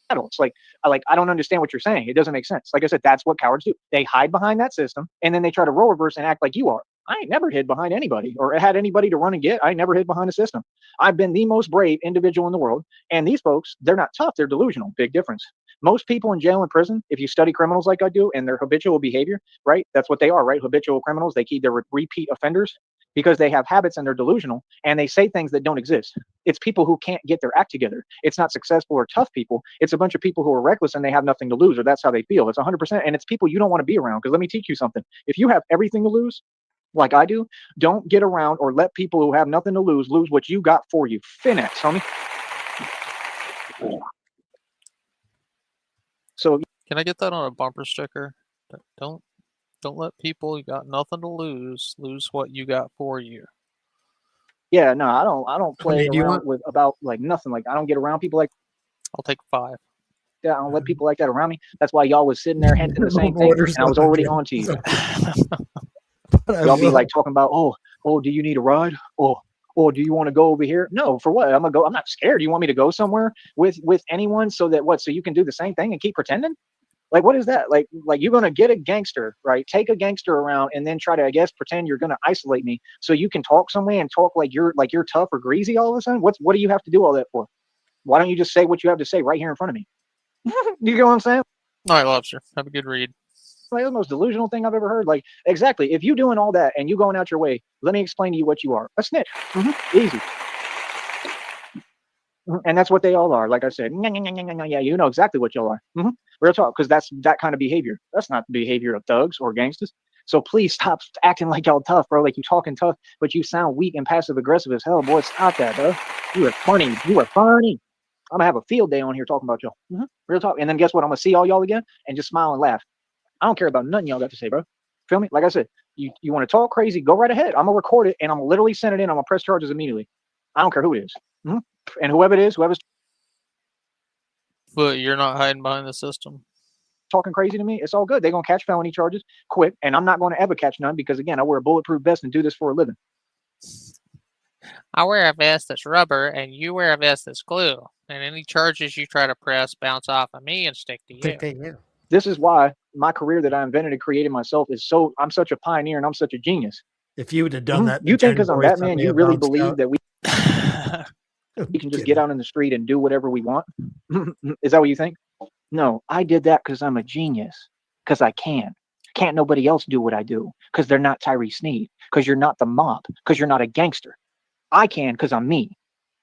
Adults. I don't understand what you're saying. It doesn't make sense. Like I said, that's what cowards do. They hide behind that system and then they try to role reverse and act like you are. I ain't never hid behind anybody or had anybody to run and get. I ain't never hid behind a system. I've been the most brave individual in the world. And these folks, they're not tough. They're delusional. Big difference. Most people in jail and prison, if you study criminals like I do and their habitual behavior, right? That's what they are, right? Habitual criminals. They keep their repeat offenders because they have habits and they're delusional and they say things that don't exist. It's people who can't get their act together. It's not successful or tough people. It's a bunch of people who are reckless and they have nothing to lose, or that's how they feel. It's 100%. And it's people you don't want to be around. Because let me teach you something. If you have everything to lose, like I do, don't get around or let people who have nothing to lose what you got for you. Finex, homie. So can I get that on a bumper sticker? Don't let people you got nothing to lose what you got for you. Yeah, no, I don't play do you around want- with about like nothing. Like I don't get around people like I'll take 5. that. I don't let people like that around me. That's why y'all was sitting there hinting the same thing, and I was already on to you. Y'all be like talking about, oh, do you need a ride? Oh, do you want to go over here? No, for what? I'm gonna go. I'm not scared. You want me to go somewhere with anyone so that what? So you can do the same thing and keep pretending? Like what is that? Like you're gonna get a gangster, right? Take a gangster around and then try to, I guess, pretend you're gonna isolate me so you can talk some way and talk like you're tough or greasy all of a sudden. What do you have to do all that for? Why don't you just say what you have to say right here in front of me? You get what I'm saying? All right, Lobster. Have a good read. Like the most delusional thing I've ever heard. Like exactly, if you doing all that and you going out your way, let me explain to you what you are. A snitch. Easy. And that's what they all are. Like I said, yeah, you know exactly what y'all are. Real talk, because that's that kind of behavior. That's not the behavior of thugs or gangsters. So please stop acting like y'all tough, bro. Like you talking tough, but you sound weak and passive aggressive as hell, boy. Stop that, bro. You are funny. You are funny. I'm gonna have a field day on here talking about y'all. Real talk. And then guess what? I'm gonna see all y'all again and just smile and laugh. I don't care about nothing y'all got to say, bro. Feel me? Like I said, you want to talk crazy, go right ahead. I'm gonna record it and I'm literally send it in. I'm gonna press charges immediately. I don't care who it is. And whoever it is, whoever's But you're not hiding behind the system. talking crazy to me, it's all good. They're gonna catch felony charges quick, and I'm not gonna ever catch none because again, I wear a bulletproof vest and do this for a living. I wear a vest that's rubber, and you wear a vest that's glue. And any charges you try to press bounce off of me and stick to you. This is why my career that I invented and created myself is so. I'm such a pioneer and I'm such a genius. If you would have done that, You think because I'm Batman, you really believe that we can just get out in the street and do whatever we want? Is that what you think? No, I did that because I'm a genius. Because I can. Can't nobody else do what I do? Because they're not Tyree Sneed. Because you're not the mob. Because you're not a gangster. I can because I'm me.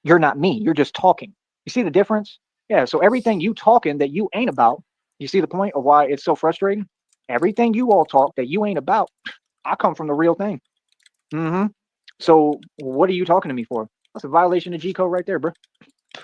You're not me. You're just talking. You see the difference? Yeah, so everything you talking that you ain't about, you see the point of why it's so frustrating? Everything you all talk that you ain't about, I come from the real thing. Mm-hmm. So what are you talking to me for? That's a violation of G code right there, bro.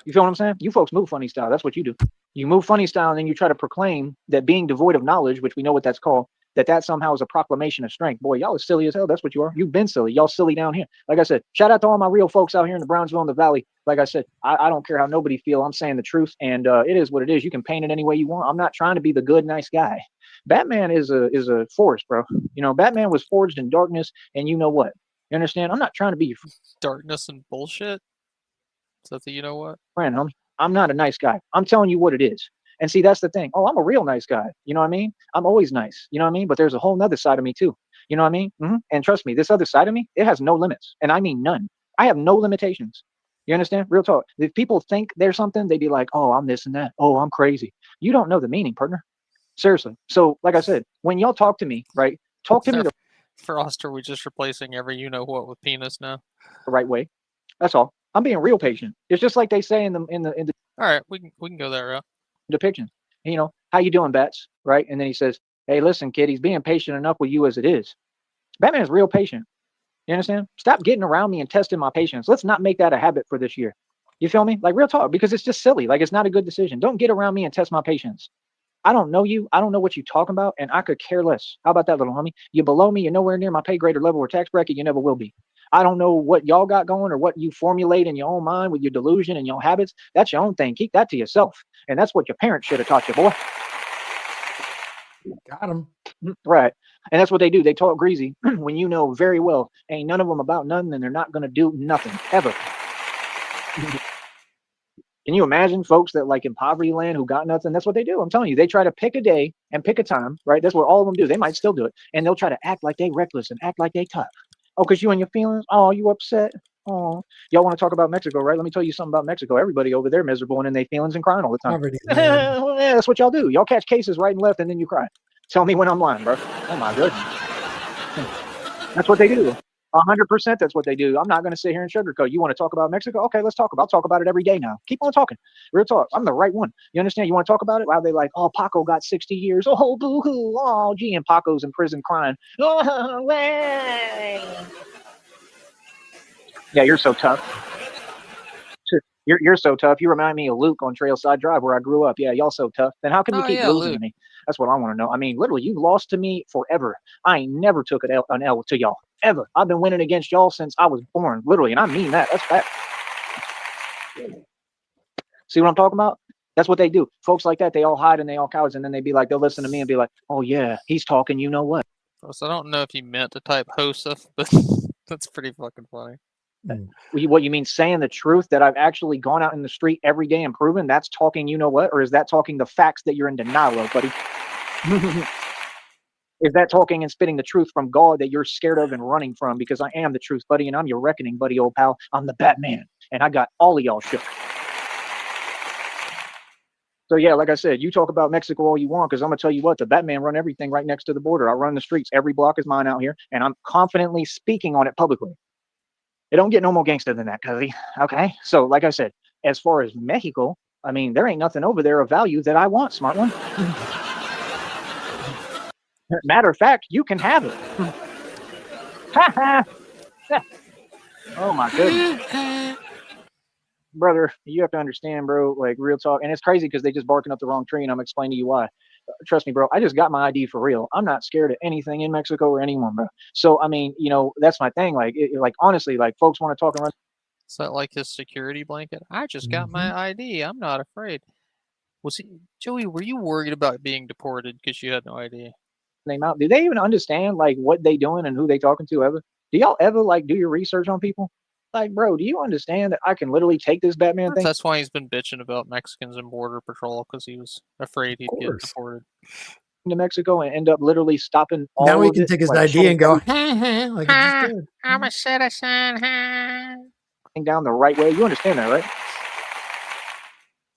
You feel what I'm saying? You folks move funny style. That's what you do. You move funny style, and then you try to proclaim that being devoid of knowledge, which we know what that's called, that somehow is a proclamation of strength. Boy, y'all is silly as hell. That's what you are. You've been silly. Y'all silly down here. Like I said, shout out to all my real folks out here in the Brownsville and the Valley. Like I said, I don't care how nobody feel. I'm saying the truth, and it is what it is. You can paint it any way you want. I'm not trying to be the good, nice guy. Batman is a force, bro. You know, Batman was forged in darkness, and you know what? You understand? I'm not trying to be your Darkness and bullshit. Is that the you know what? friend, homie. I'm not a nice guy. I'm telling you what it is. And see, that's the thing. Oh, I'm a real nice guy. You know what I mean? I'm always nice. You know what I mean? But there's a whole nother side of me too. You know what I mean? And trust me, this other side of me, it has no limits. And I mean none. I have no limitations. You understand? Real talk. If people think there's something, they be like, oh, I'm this and that. Oh, I'm crazy. You don't know the meaning, partner. Seriously. So, like I said, when y'all talk to me, right? Talk to me the Frost, are we just replacing every you know what with penis now? right way. That's all. I'm being real patient. It's just like they say in the All right, we can go that route. depictions. You know, how you doing, Bats? Right? And then he says, hey, listen, kid, he's being patient enough with you as it is. Batman is real patient. You understand? Stop getting around me and testing my patience. Let's not make that a habit for this year. You feel me? Like real talk, because it's just silly. Like it's not a good decision. Don't get around me and test my patience. I don't know you. I don't know what you're talking about, and I could care less. How about that, little homie? You're below me. You're nowhere near my pay grade or level or tax bracket. You never will be. I don't know what y'all got going or what you formulate in your own mind with your delusion and your habits. That's your own thing. Keep that to yourself. And that's what your parents should have taught you, boy. Got him. Right. And that's what they do. They talk greasy when you know very well ain't none of them about nothing and they're not going to do nothing ever. Can you imagine folks that like in poverty land who got nothing? That's what they do. I'm telling you, they try to pick a day and pick a time, right? That's what all of them do. They might still do it. And they'll try to act like they reckless and act like they tough. Oh, because you and your feelings? Oh, you upset? Oh, y'all want to talk about Mexico, right? Let me tell you something about Mexico. Everybody over there miserable and in their feelings and crying all the time. Poverty land. Yeah, that's what y'all do. Y'all catch cases right and left and then you cry. Tell me when I'm lying, bro. Oh my goodness. That's what they do. 100% that's what they do. I'm not going to sit here and sugarcoat. You want to talk about Mexico? Okay, let's talk about. I'll talk about it every day now. Keep on talking. Real talk. I'm the right one. You understand? You want to talk about it? Wow, they like, oh, Paco got 60 years. Oh, boo-hoo. Oh, gee, and Paco's in prison crying. Oh, way. Yeah, you're so tough. You're so tough. You remind me of Luke on Trailside Drive where I grew up. Yeah, y'all so tough. Then how come you keep losing to me? That's what I want to know. I mean, literally, you lost to me forever. I ain't never took an L to y'all ever. I've been winning against y'all since I was born, literally, and I mean that. That's fact. See what I'm talking about? That's what they do. Folks like that, they all hide and they all cowards, and then they be like, they'll listen to me and be like, oh yeah, he's talking. You know what? So I don't know if you meant to type Joseph, but that's pretty fucking funny. What you mean saying the truth that I've actually gone out in the street every day and proven? That's talking you know what? Or is that talking the facts that you're in denial of, buddy? Is that talking and spitting the truth from God that you're scared of and running from? Because I am the truth, buddy, and I'm your reckoning, buddy, old pal. I'm the Batman, and I got all of y'all shook. So yeah, like I said, you talk about Mexico all you want, because I'm gonna tell you what, the Batman run everything right next to the border. I run the streets. Every block is mine out here, and I'm confidently speaking on it publicly. It don't get no more gangster than that, cuzzy. Okay. So, like I said, as far as Mexico, I mean, there ain't nothing over there of value that I want, smart one. Matter of fact, you can have it. Oh my goodness. Brother, you have to understand, bro, like real talk. And it's crazy because they just barking up the wrong tree, and I'm explaining to you why. Trust me, bro. I just got my ID for real. I'm not scared of anything in Mexico or anyone, bro. So I mean, you know, that's my thing. Like, like honestly, like folks want to talk and run. Is that like his security blanket? I just got my ID. I'm not afraid. Was he, Joey? Were you worried about being deported because you had no ID? Name out. Do they even understand like what they doing and who they talking to ever? Do y'all ever like do your research on people? Like, bro, do you understand that I can literally take this Batman thing? That's why he's been bitching about Mexicans and Border Patrol, because he was afraid he'd get deported to Mexico and end up literally stopping all now he of can it, take his like, ID and go, like he just did. I'm a citizen. down the right way. You understand that, right?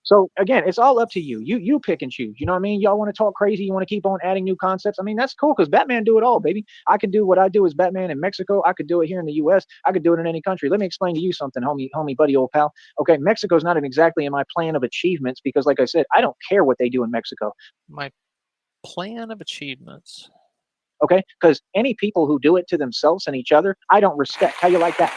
So again, it's all up to you. You pick and choose. You know what I mean? Y'all want to talk crazy? You want to keep on adding new concepts? I mean, that's cool because Batman do it all, baby. I could do what I do as Batman in Mexico. I could do it here in the U.S. I could do it in any country. Let me explain to you something, homie, buddy, old pal. Okay, Mexico's not exactly in my plan of achievements because, like I said, I don't care what they do in Mexico. My plan of achievements. Okay, because any people who do it to themselves and each other, I don't respect. How you like that?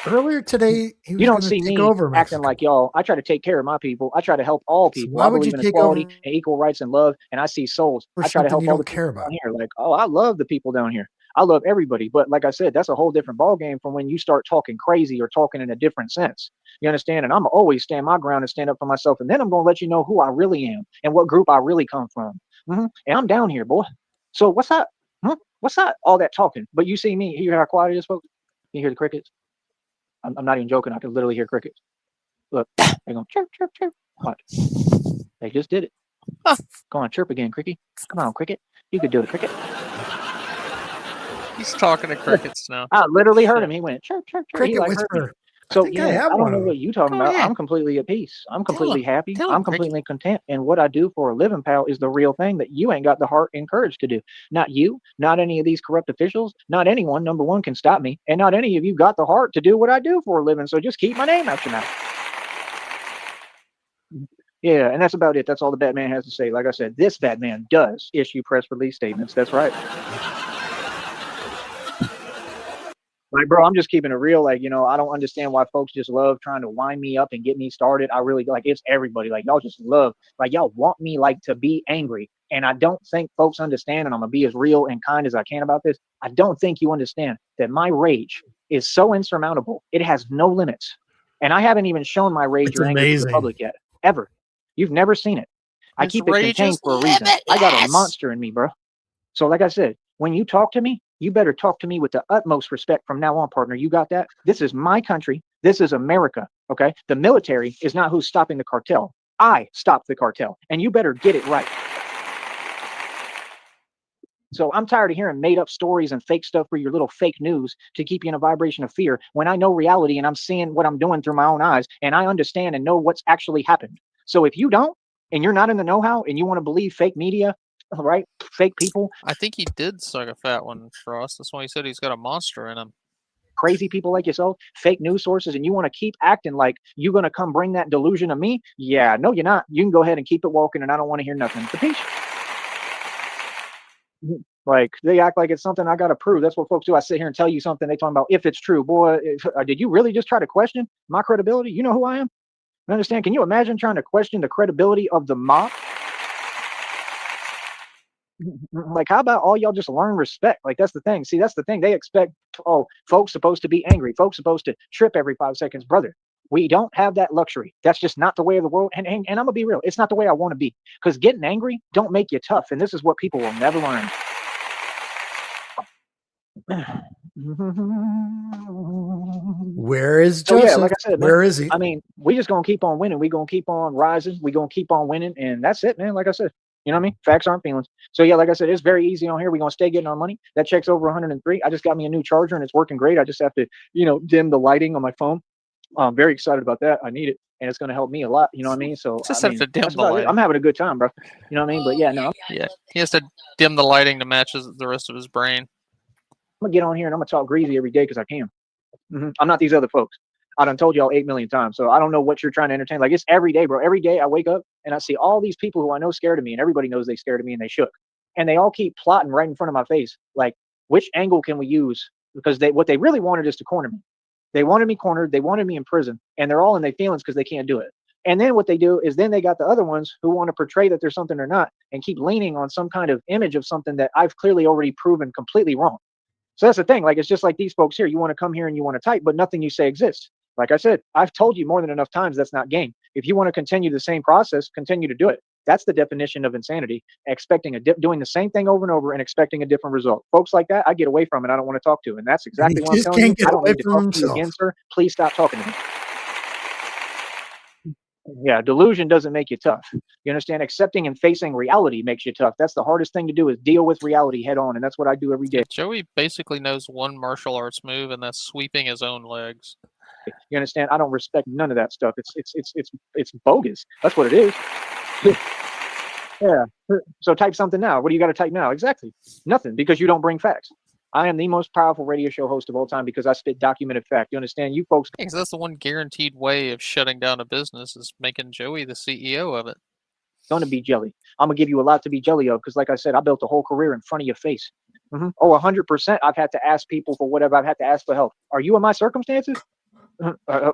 Earlier today, he You was don't going to see take me over acting Mexico. like y'all. I try to take care of my people. I try to help all So people. why I would you believe in take equality over and equal rights and love, and I see souls. for I try to something help you all the don't care people about? down here. Like, oh, I love the people down here. I love everybody. But like I said, that's a whole different ballgame from when you start talking crazy or talking in a different sense. You understand? And I'm always stand my ground and stand up for myself. And then I'm going to let you know who I really am and what group I really come from. And I'm down here, boy. So what's that? What's that? All that talking. But you see me. You hear how quiet it is, folks? You hear the crickets? I'm not even joking. I can literally hear crickets. Look, they're going chirp, chirp, chirp. Watch. They just did it. Go on, chirp again, Cricket. Come on, Cricket. You could do it, Cricket. He's talking to crickets now. I literally heard Shit. him. He went chirp, chirp, chirp. Cricket He like heard me. whisperer. So I think yeah, I have I don't one know of what them. you talking Go about. ahead. I'm completely at peace. I'm completely happy. Tell him, I'm completely content. And what I do for a living, pal, is the real thing that you ain't got the heart and courage to do. Not you, not any of these corrupt officials, not anyone, number one, can stop me. And not any of you got the heart to do what I do for a living. So just keep my name out your mouth. Yeah, and that's about it. That's all the Batman has to say. Like I said, this Batman does issue press release statements. That's right. Like, bro, I'm just keeping it real. Like, I don't understand why folks just love trying to wind me up and get me started. I really like it's everybody. Like, y'all just love, like, y'all want me like to be angry. And I don't think folks understand, and I'm gonna be as real and kind as I can about this. I don't think you understand that my rage is so insurmountable. It has no limits. And I haven't even shown my rage It's or anger to the amazing. public yet. Ever. You've never seen it. I His keep it rage contained is for a reason. I got a limitless. monster in me, bro. So, like I said, when you talk to me, you better talk to me with the utmost respect from now on, partner. You got that? This is my country. This is America. Okay. The military is not who's stopping the cartel. I stopped the cartel, and you better get it right. So I'm tired of hearing made up stories and fake stuff for your little fake news to keep you in a vibration of fear when I know reality and I'm seeing what I'm doing through my own eyes and I understand and know what's actually happened. So if you don't, and you're not in the know-how and you want to believe fake media, right? Fake people, I think he did suck a fat one for us. That's why he said he's got a monster in him. crazy people like yourself, fake news sources, and you want to keep acting like you're going to come bring that delusion to me, yeah, no, you're not. You can go ahead and keep it walking, and I don't want to hear nothing. Capiche? Like, they act like it's something I got to prove. That's what folks do. I sit here and tell you something. They talking about if it's true. Boy, did you really just try to question my credibility? You know who I am? You understand? Can you imagine trying to question the credibility of the mob? Like, how about all y'all just learn respect? Like, that's the thing. See, that's the thing. They expect, oh, folks supposed to be angry. Folks supposed to trip every 5 seconds. Brother, we don't have that luxury. That's just not the way of the world. And I'm going to be real. It's not the way I want to be. Because getting angry don't make you tough. And this is what people will never learn. Where is So Joseph? yeah, like I said, man, Where is he? I mean, we just gonna keep on winning. We gonna keep on rising. We gonna keep on winning, and that's it, man. Like I said, you know what I mean? Facts aren't feelings. So yeah, like I said, it's very easy on here. We gonna stay getting our money. That check's over 103. I just got me a new charger, and it's working great. I just have to, dim the lighting on my phone. I'm very excited about that. I need it, and it's gonna help me a lot. You know what I mean? So Just I have mean, to dim that's the about it. lighting. I'm having a good time, bro. You know what I mean? But yeah, no, I'm Yeah, he has to dim the lighting to match the rest of his brain. gonna get on here and I'm gonna talk greasy every day because I can. I'm not these other folks. I done told y'all 8 million times. So I don't know what you're trying to entertain. Like, it's every day, bro. Every day I wake up and I see all these people who I know scared of me, and everybody knows they scared of me and they shook. And they all keep plotting right in front of my face. Like, which angle can we use? Because what they really wanted is to corner me. They wanted me cornered. They wanted me in prison. And they're all in their feelings because they can't do it. And then what they do is then they got the other ones who want to portray that there's something they're not and keep leaning on some kind of image of something that I've clearly already proven completely wrong. So that's the thing. Like, it's just like these folks here. You want to come here and you want to type, but nothing you say exists. Like I said, I've told you more than enough times that's not game. If you want to continue the same process, continue to do it. That's the definition of insanity. Expecting doing the same thing over and over and expecting a different result. Folks like that, I get away from and I don't want to talk to. And that's exactly He what I'm just telling you. can't get I don't away need to from talk to you himself. again, sir. Please stop talking to me. Yeah, delusion doesn't make you tough. You understand? Accepting and facing reality makes you tough. That's the hardest thing to do, is deal with reality head on, and that's what I do every day. Joey basically knows one martial arts move, and that's sweeping his own legs. You understand? I don't respect none of that stuff. It's bogus. That's what it is. Yeah. So type something now. What do you got to type now? Exactly. Nothing, because you don't bring facts. I am the most powerful radio show host of all time because I spit documented fact. You understand? You folks Because that's the one guaranteed way of shutting down a business is making Joey the CEO of it. gonna be jelly. I'm gonna give you a lot to be jelly of because, like I said, I built a whole career in front of your face. Oh, 100%. I've had to ask people for whatever. I've had to ask for help. Are you in my circumstances?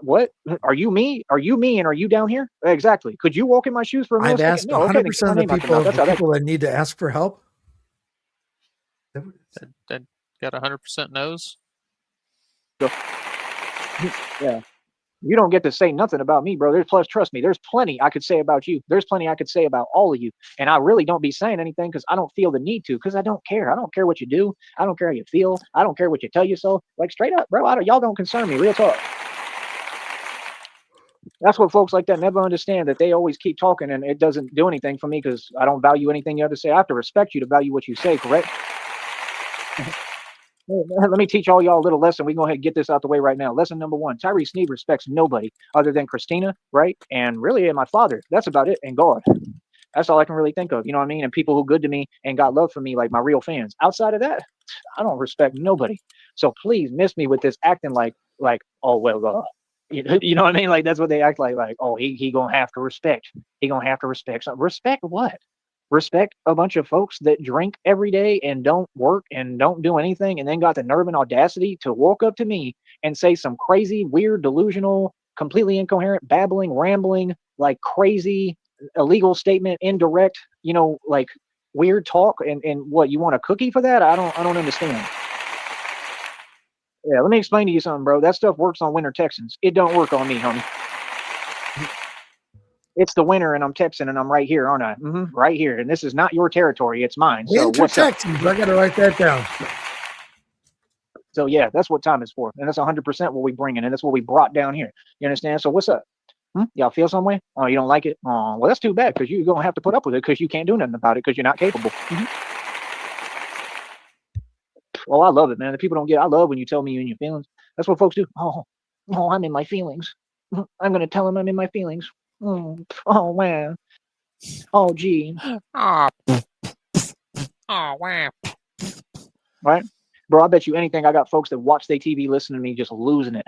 What? Are you me? Are you me? And are you down here? Exactly. Could you walk in my shoes for a I've millisecond? asked No. Okay, then 100% keep my of the name out your mouth. That's how that. people that need to ask for help. That got 100% no's. Yeah. You don't get to say nothing about me, bro. Trust me, there's plenty I could say about you. There's plenty I could say about all of you. And I really don't be saying anything because I don't feel the need to, because I don't care. I don't care what you do. I don't care how you feel. I don't care what you tell you so. Like, straight up, bro, y'all don't concern me. Real talk. That's what folks like that never understand, that they always keep talking and it doesn't do anything for me because I don't value anything you have to say. I have to respect you to value what you say, correct? Let me teach all y'all a little lesson. We can go ahead and get this out the way right now. Lesson number one: Tyree Sneed respects nobody other than Christina, right? And really, my father. That's about it. And God. That's all I can really think of. You know what I mean? And people who good to me and got love for me, like my real fans. Outside of that, I don't respect nobody. So please miss me with this acting like oh well, you know what I mean? Like that's what they act like. Like, oh, he gonna have to respect. He gonna have to respect. So respect what? Respect a bunch of folks that drink every day and don't work and don't do anything, and then got the nerve and audacity to walk up to me and say some crazy, weird, delusional, completely incoherent, babbling, rambling, like crazy, illegal statement, indirect, like weird talk. And what, you want a cookie for that? I don't understand. Yeah, let me explain to you something, bro. That stuff works on Winter Texans. It don't work on me, homie. It's the winter, and I'm Texan, and I'm right here, aren't I? Right here. And this is not your territory; it's mine. So Winter what's up? Texans. I got to write that down. So yeah, that's what time is for, and that's 100% what we bring in, and that's what we brought down here. You understand? So what's up? Y'all feel some way? Oh, you don't like it? Oh, well, that's too bad, because you're gonna have to put up with it because you can't do nothing about it because you're not capable. Well, I love it, man. The people don't get. I love when you tell me you're in your feelings. That's what folks do. Oh, I'm in my feelings. I'm gonna tell them I'm in my feelings. Oh, wow. Oh, gee. Oh, wow. Right, bro? I bet you anything. I got folks that watch their TV, listen to me, just losing it,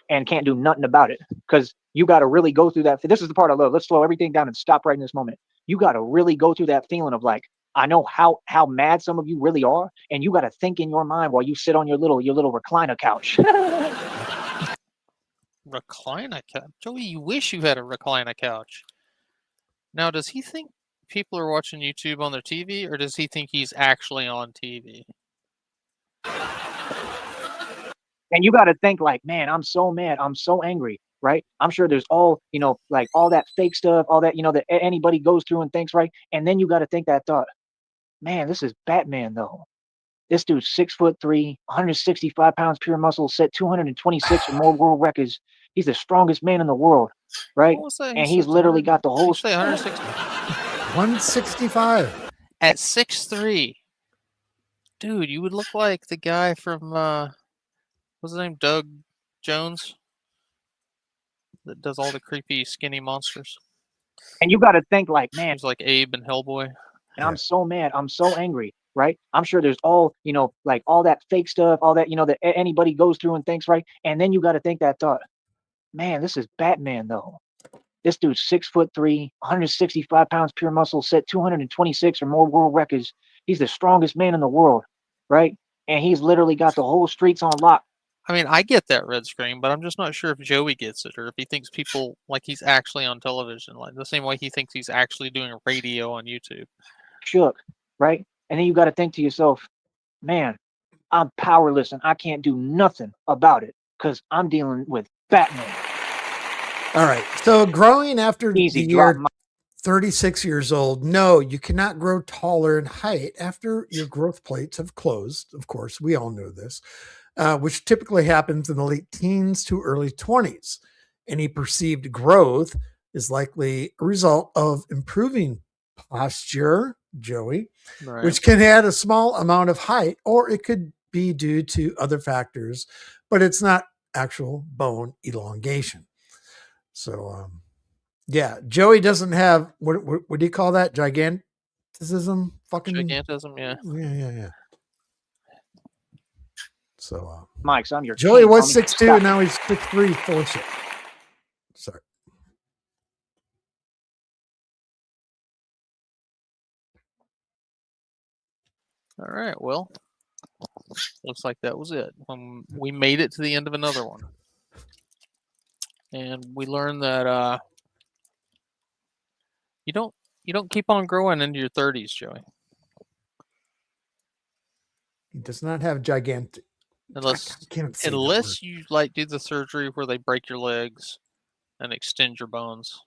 and can't do nothing about it. Because you got to really go through that. This is the part I love. Let's slow everything down and stop right in this moment. You got to really go through that feeling of like, I know how mad some of you really are, and you got to think in your mind while you sit on your little recliner couch. Recliner couch? Joey, you wish you had a recliner couch. Now, does he think people are watching YouTube on their TV, or does he think he's actually on TV? And you got to think like, man, I'm so mad. I'm so angry, right? I'm sure there's all, like all that fake stuff, all that, that anybody goes through and thinks, right? And then you got to think that thought, man, this is Batman, though. This dude's 6'3", 165 pounds, pure muscle, set 226 or more world records. He's the strongest man in the world, right? What was that? And he's literally got the whole. Say 160. 165 at 6'3". Dude, you would look like the guy from what's his name? Doug Jones, that does all the creepy skinny monsters. And you got to think like, man, He's like Abe and Hellboy. and I'm so mad. I'm so angry, right? I'm sure there's all, like all that fake stuff, all that, that anybody goes through and thinks, right? And then you got to think that thought, man, this is Batman, though. This dude's 6'3", 165 pounds, pure muscle, set 226 or more world records. He's the strongest man in the world, right? And he's literally got the whole streets on lock. I mean, I get that red screen, but I'm just not sure if Joey gets it or if he thinks people like he's actually on television, like the same way he thinks he's actually doing radio on YouTube. Shook, right? And then you got to think to yourself, man, I'm powerless and I can't do nothing about it because I'm dealing with Batman. All right. So growing after Easy, the year 36 years old, no, you cannot grow taller in height after your growth plates have closed. Of course, we all know this, which typically happens in the late teens to early 20s. Any perceived growth is likely a result of improving posture, Joey, Right. which can add a small amount of height, or it could be due to other factors, but it's not actual bone elongation. So, yeah, Joey doesn't have what do you call that? Gigantism? Fucking Gigantism, yeah. yeah. So, Mike, so I'm your Joey king, was homie. 6'2", Stop. now he's 6'3", full of shit. Sorry. All right, well, looks like that was it. We made it to the end of another one. And we learned that you don't keep on growing into your 30s, Joey. He does not have gigantic. Unless I can't say that word. unless you like do the surgery where they break your legs and extend your bones.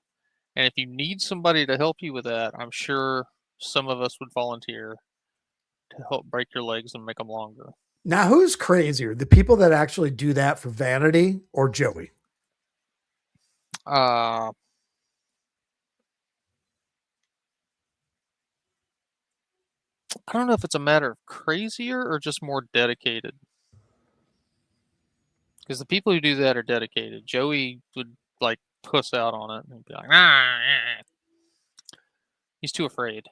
And if you need somebody to help you with that, I'm sure some of us would volunteer to help break your legs and make them longer. Now, who's crazier, the people that actually do that for vanity or Joey? I don't know if it's a matter of crazier or just more dedicated. Because the people who do that are dedicated. Joey would like puss out on it and be like, he's too afraid.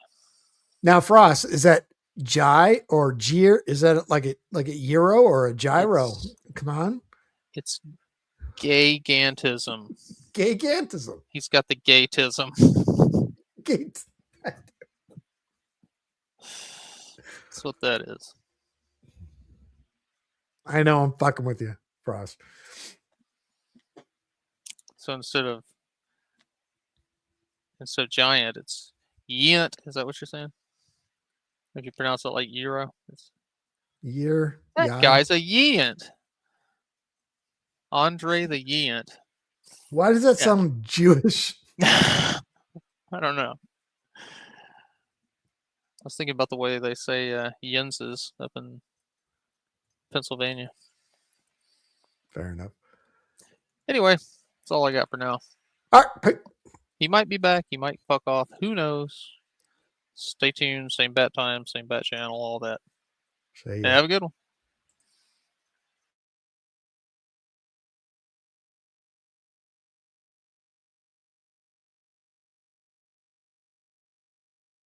Now, Frost, is that Jai or Gear? Is that like a Euro or a gyro? Come on. It's gaygantism. Gigantism. He's got the gaytism. Gate. That's what that is. I know I'm fucking with you, Frost. So instead of giant, it's yint. Is that what you're saying? If you pronounce it like Euro, that guy's a yint. Andre the Yint. Why does that sound Jewish? I don't know. I was thinking about the way they say Yenses up in Pennsylvania. Fair enough. Anyway, that's all I got for now. All right. He might be back. He might fuck off. Who knows? Stay tuned. Same bat time, same bat channel, all that. Say Have a good one.